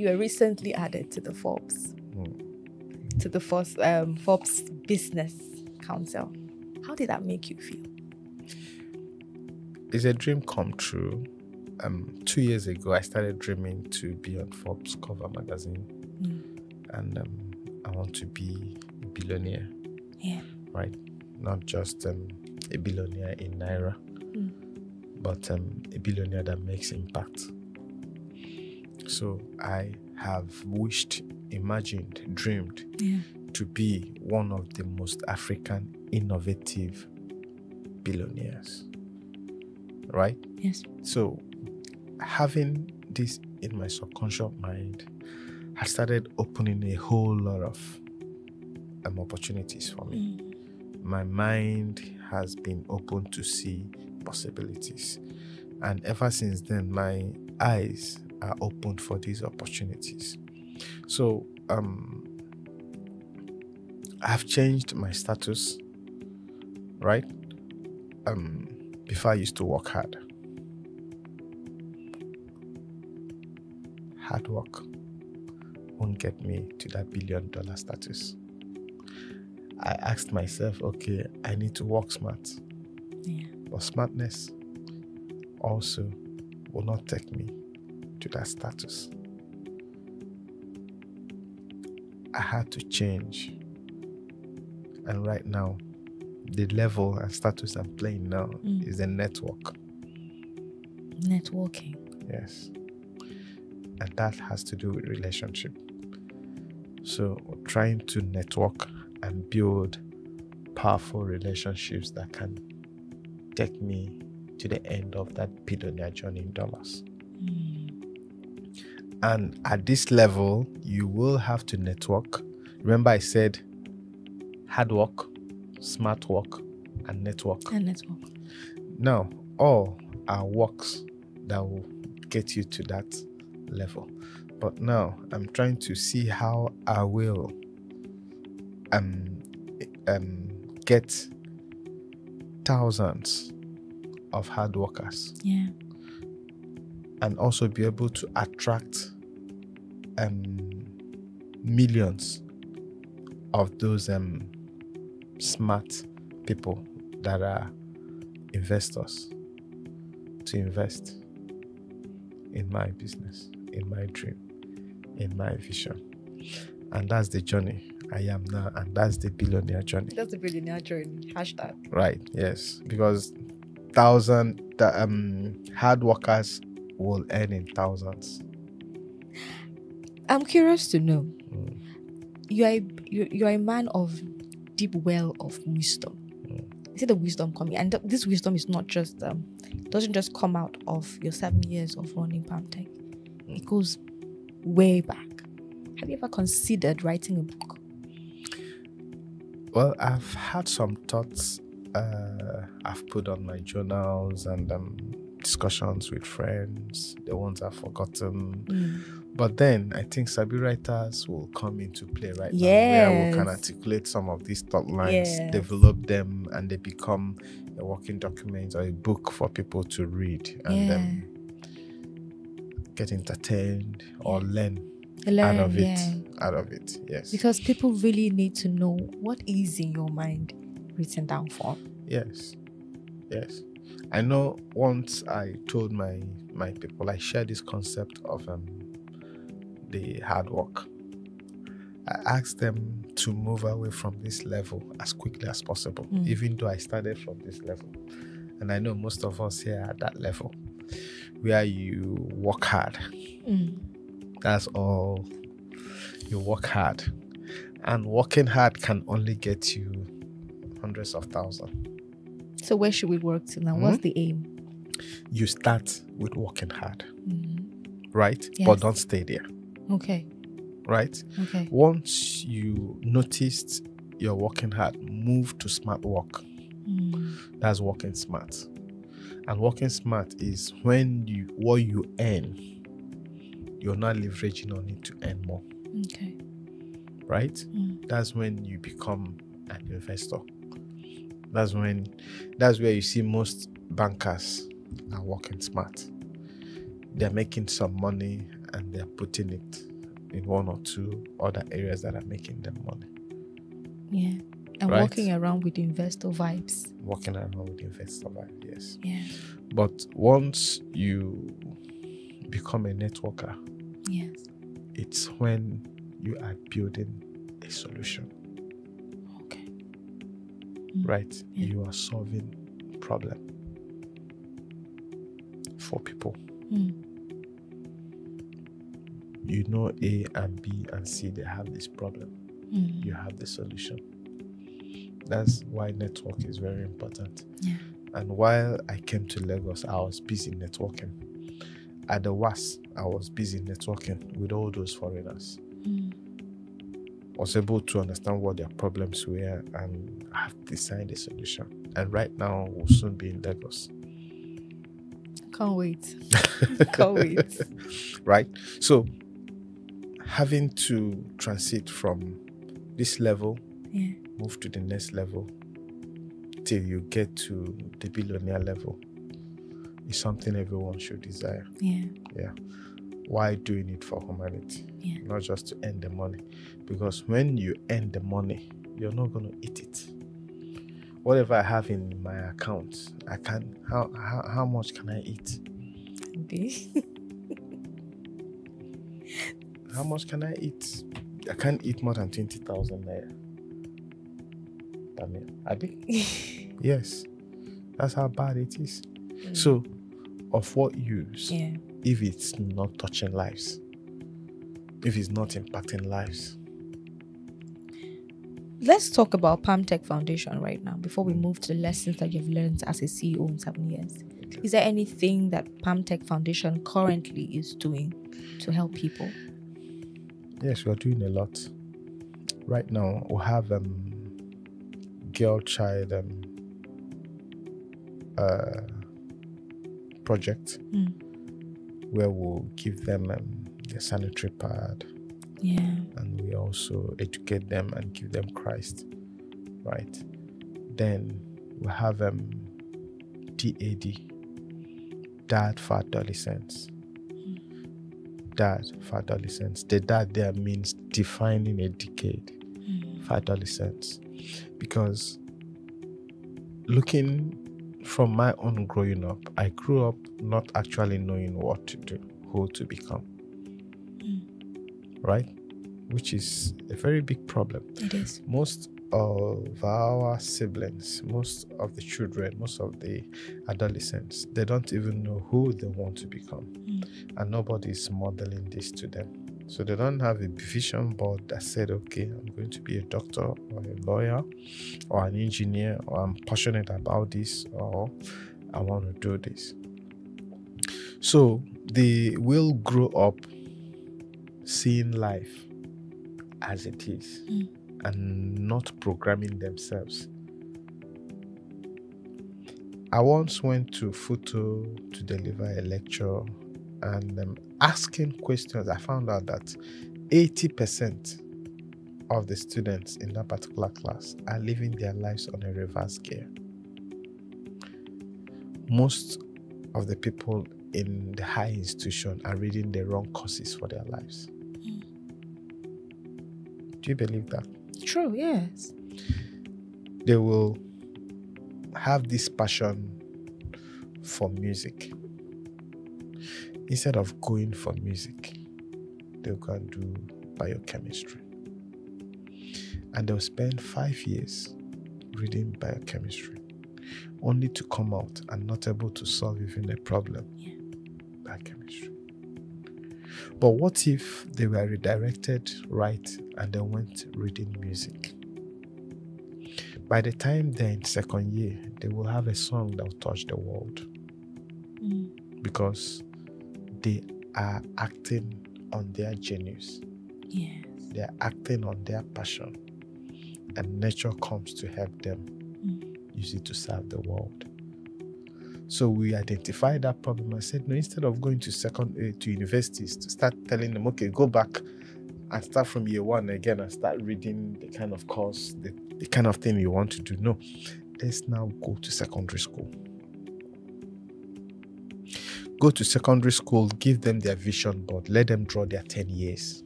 were recently added to the Forbes, to the Forbes Business Council. How did that make you feel? It's a dream come true. 2 years ago, I started dreaming to be on Forbes cover magazine, and I want to be a billionaire. Yeah. Right, not just a billionaire in Naira, but a billionaire that makes impact. So I have wished, imagined, dreamed to be one of the most African innovative billionaires. Right? Yes. So having this in my subconscious mind has started opening a whole lot of opportunities for me. My mind has been open to see possibilities, and ever since then my eyes are open for these opportunities. So I've changed my status, right? Before I used to work hard. Hard work won't get me to that $1 billion status. I asked myself, okay, I need to work smart. Yeah. But smartness also will not take me to that status. I had to change. And right now, the level and status I'm playing now is a network. Networking. Yes. And that has to do with relationship. So trying to network and build powerful relationships that can take me to the end of that billionaire journey in dollars. And at this level, you will have to network. Remember I said hard work, smart work, and network. Now, all are works that will get you to that level. But now I'm trying to see how I will get thousands of hard workers. Yeah. And also be able to attract millions of those smart people that are investors to invest in my business, in my dream, in my vision. And that's the journey I am now, and that's the billionaire journey. That's the billionaire journey. Hashtag. Right, yes. Because hard workers will earn in thousands. I'm curious to know. You're a man of deep well of wisdom. You see the wisdom coming, and this wisdom is not just doesn't just come out of your 7 years of running PalmTech. It goes way back. Have you ever considered writing a book? Well, I've had some thoughts I've put on my journals and discussions with friends, the ones I've forgotten. But then I think Sabi writers will come into play right now, where we can articulate some of these thought lines, develop them, and they become a working document or a book for people to read and get entertained or learn out of it. Yes. Because people really need to know what is in your mind written down for. Yes. I know once I told my people, I share this concept of the hard work. I asked them to move away from this level as quickly as possible, even though I started from this level. And I know most of us here are at that level where you work hard. That's all. You work hard. And working hard can only get you hundreds of thousands. So where should we work to now? What's the aim? You start with working hard. Right? Yes. But don't stay there. Okay. Right? Okay. Once you noticed you're working hard, move to smart work. That's working smart. And working smart is when what you earn, you're not leveraging on it to earn more. Okay. Right? That's when you become an investor. That's where you see most bankers are working smart. They're making some money and they're putting it in one or two other areas that are making them money. Yeah. And Right? walking around with investor vibes. Walking around with investor vibe, yes. Yeah. But once you become a networker, Yes. it's when you are building a solution, Okay. right? Yeah. You are solving problem for people. Mm. You know A and B and C, they have this problem. Mm. You have the solution. That's why network is very important. Yeah. And while I came to Lagos, I was busy networking. At the WAS, I was busy networking with all those foreigners. Mm. Was able to understand what their problems were and have designed a solution. And right now, we'll soon be in Lagos. Can't wait. Can't wait. Right? So, having to transit from this level, Yeah. move to the next level, till you get to the billionaire level, is something everyone should desire. Yeah. Yeah. Why doing it for humanity? Yeah. Not just to earn the money. Because when you earn the money, you're not going to eat it. Whatever I have in my account, I can. How much can I eat? How much can I eat? I can't eat more than 20,000 naira. Abi? Yes. That's how bad it is. So, of what use Yeah. if it's not touching lives? If it's not impacting lives? Let's talk about Palm Tech Foundation right now before we move to the lessons that you've learned as a CEO in 7 years. Okay. Is there anything that Palm Tech Foundation currently is doing to help people? Yes, we are doing a lot. Right now, we have girl-child project where we'll give them the sanitary pad, Yeah. and we also educate them and give them Christ, right? Then we have DAD, Dad for Adolescents. Dad for Adolescents. The dad there means defining a decade for adolescents. Because looking from my own growing up, I grew up not actually knowing what to do, who to become. Right? Which is a very big problem. It is. Most of our siblings, most of the children, most of the adolescents, they don't even know who they want to become. And nobody is modeling this to them. So they don't have a vision board that said, okay, I'm going to be a doctor or a lawyer or an engineer, or I'm passionate about this, or I want to do this. So they will grow up seeing life as it is and not programming themselves. I once went to Futo to deliver a lecture, and asking questions, I found out that 80% of the students in that particular class are living their lives on a reverse gear. Most of the people in the high institution are reading the wrong courses for their lives. Do you believe that? True, yes. They will have this passion for music. Instead of going for music, they'll go and do biochemistry. And they'll spend 5 years reading biochemistry, only to come out and not able to solve even a problem. Yeah. Biochemistry. But what if they were redirected right and they went reading music? By the time they're in second year, they will have a song that will touch the world. Because they are acting on their genius. Yes. They are acting on their passion. And nature comes to help them use it to serve the world. So we identified that problem and said, no, instead of going to universities to start telling them, okay, go back and start from year one again and start reading the kind of course, the kind of thing you want to do. No, let's now go to secondary school. Go to secondary school, give them their vision board, let them draw their 10 years.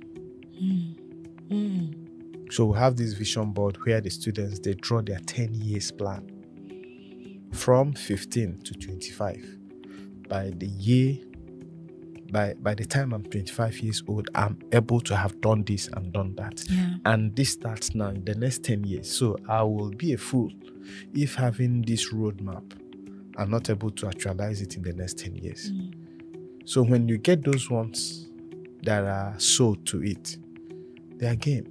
So we have this vision board where the students, they draw their 10 years plan from 15 to 25. By the time I'm 25 years old, I'm able to have done this and done that. Yeah. And this starts now in the next 10 years. So I will be a fool if having this roadmap, I'm not able to actualize it in the next 10 years. So when you get those ones that are sold to it, they are game.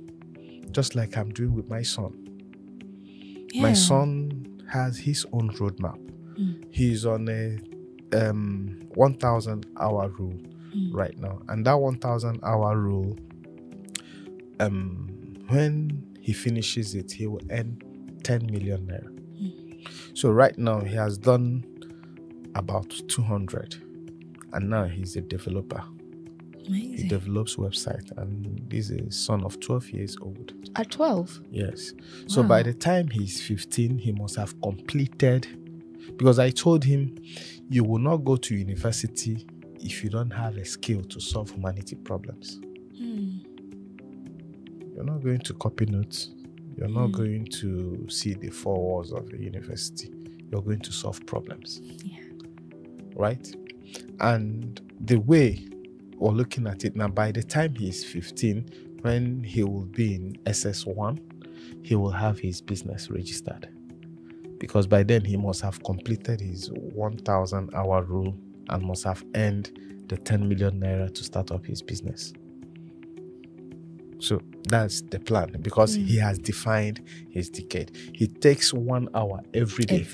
Just like I'm doing with my son. Yeah. My son has his own roadmap. He's on a 1,000 hour rule right now. And that 1,000 hour rule, when he finishes it, he will earn 10 million naira. So right now he has done about 200, and now he's a developer. Amazing. He develops website, and he's a son of 12 years old. At 12? Yes. So Wow. by the time he's 15, he must have completed, because I told him, you will not go to university if you don't have a skill to solve humanity problems. You're not going to copy notes. You're not going to see the four walls of a university. You're going to solve problems. Yeah. Right? And the way we're looking at it now, by the time he's 15, when he will be in SS1, he will have his business registered. Because by then he must have completed his 1,000 hour rule and must have earned the 10 million naira to start up his business. So that's the plan, because he has defined his decade. He takes 1 hour every day.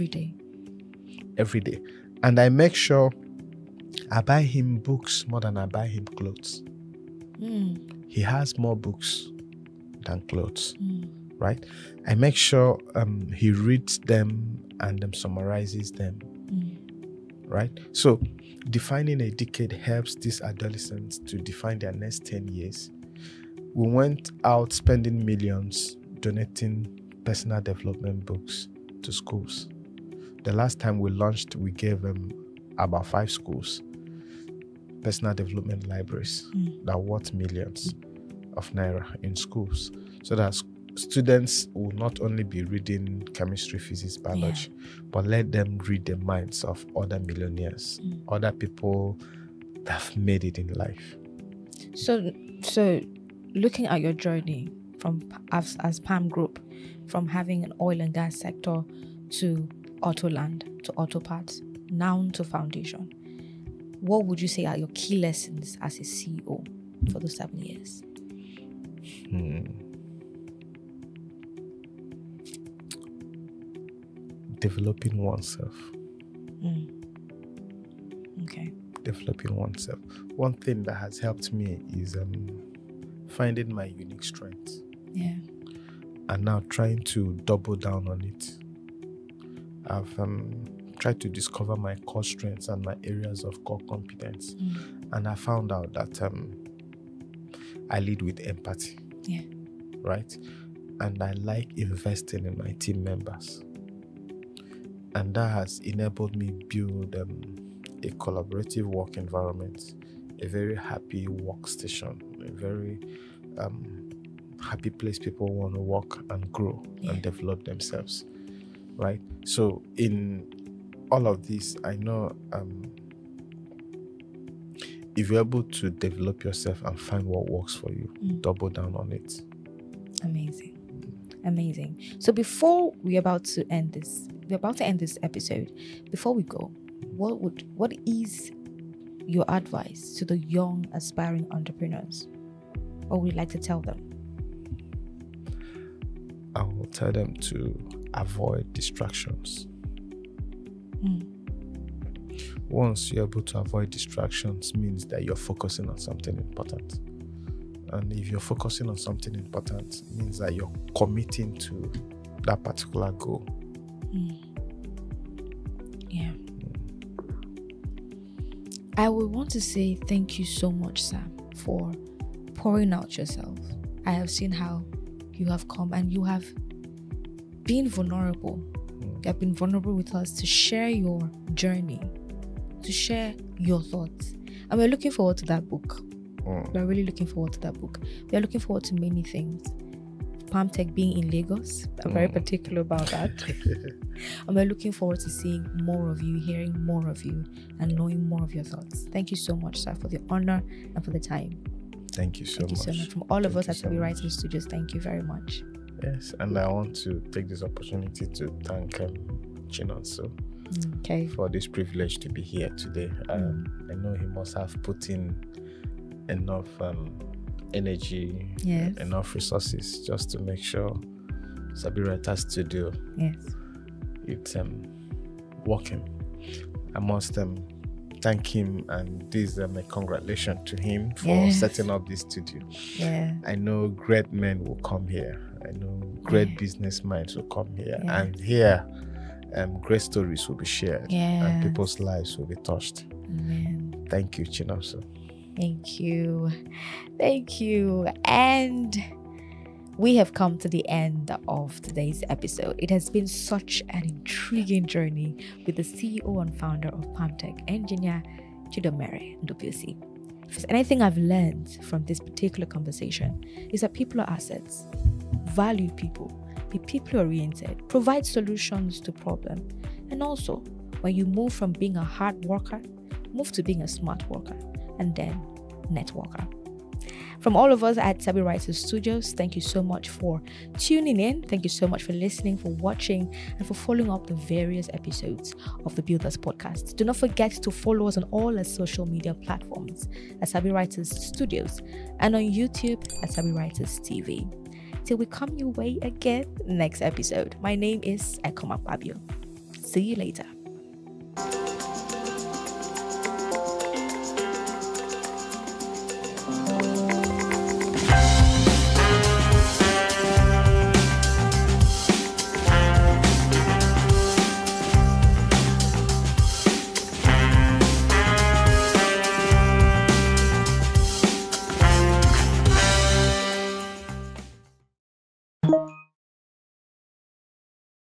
Every day. And I make sure I buy him books more than I buy him clothes. He has more books than clothes, right? I make sure he reads them and summarizes them, right? So defining a decade helps these adolescents to define their next 10 years. We went out spending millions donating personal development books to schools. The last time we launched, we gave about 5 schools personal development libraries that worth millions of naira in schools, so that students will not only be reading chemistry, physics, biology, but let them read the minds of other millionaires, other people that have made it in life. So looking at your journey from as Palm Group, from having an oil and gas sector to Autoland to Auto Parts, now to Foundation, what would you say are your key lessons as a CEO for those 7 years? Developing oneself. Okay. Developing oneself. One thing that has helped me is finding my unique strengths. Yeah. And now trying to double down on it. I've tried to discover my core strengths and my areas of core competence. And I found out that I lead with empathy. Yeah. Right? And I like investing in my team members. And that has enabled me build a collaborative work environment, a very happy workstation, a very happy place people want to work and grow and develop themselves, right? So in all of this, I know if you're able to develop yourself and find what works for you, double down on it. Amazing. So before we're about to end this episode, before we go, what is your advice to the young aspiring entrepreneurs? What would you like to tell them? I will tell them to avoid distractions. Once you're able to avoid distractions, means that you're focusing on something important. And if you're focusing on something important, it means that you're committing to that particular goal. Yeah. I would want to say thank you so much, Sam, for pouring out yourself. I have seen how you have come and you have been vulnerable. You You have been vulnerable with us to share your journey, to share your thoughts. And we're looking forward to that book. We're really looking forward to that book. We're looking forward to many things. PalmTech being in Lagos, I'm very particular about that. And we're looking forward to seeing more of you, hearing more of you, and knowing more of your thoughts. Thank you so much, sir, for the honor and for the time. Thank you so much. Thank you so much. From all of us at Sabi Writing Studios, thank you very much. Yes, and I want to take this opportunity to thank Chinonso for this privilege to be here today. I know he must have put in enough energy, enough resources just to make sure Sabi Writer Studio it's working. I must thank him, and this a congratulations to him for setting up this studio. I know great men will come here. I know great business minds will come here, and here great stories will be shared, and people's lives will be touched. Amen. Thank you, Chinonso. Thank you. Thank you. And we have come to the end of today's episode. It has been such an intriguing journey with the CEO and founder of PalmTech, Engineer Chidomere Ndubuisi. If there's anything I've learned from this particular conversation, is that people are assets. Value people. Be people-oriented. Provide solutions to problems. And also, when you move from being a hard worker, move to being a smart worker, and then networker. From all of us at Sabi Writers Studios, thank you so much for tuning in. Thank you so much for listening, for watching, and for following up the various episodes of the Builders Podcast. Do not forget to follow us on all our social media platforms at Sabi Writers Studios and on YouTube at Sabi Writers TV. Till we come your way again next episode. My name is Ekoma Fabio. See you later.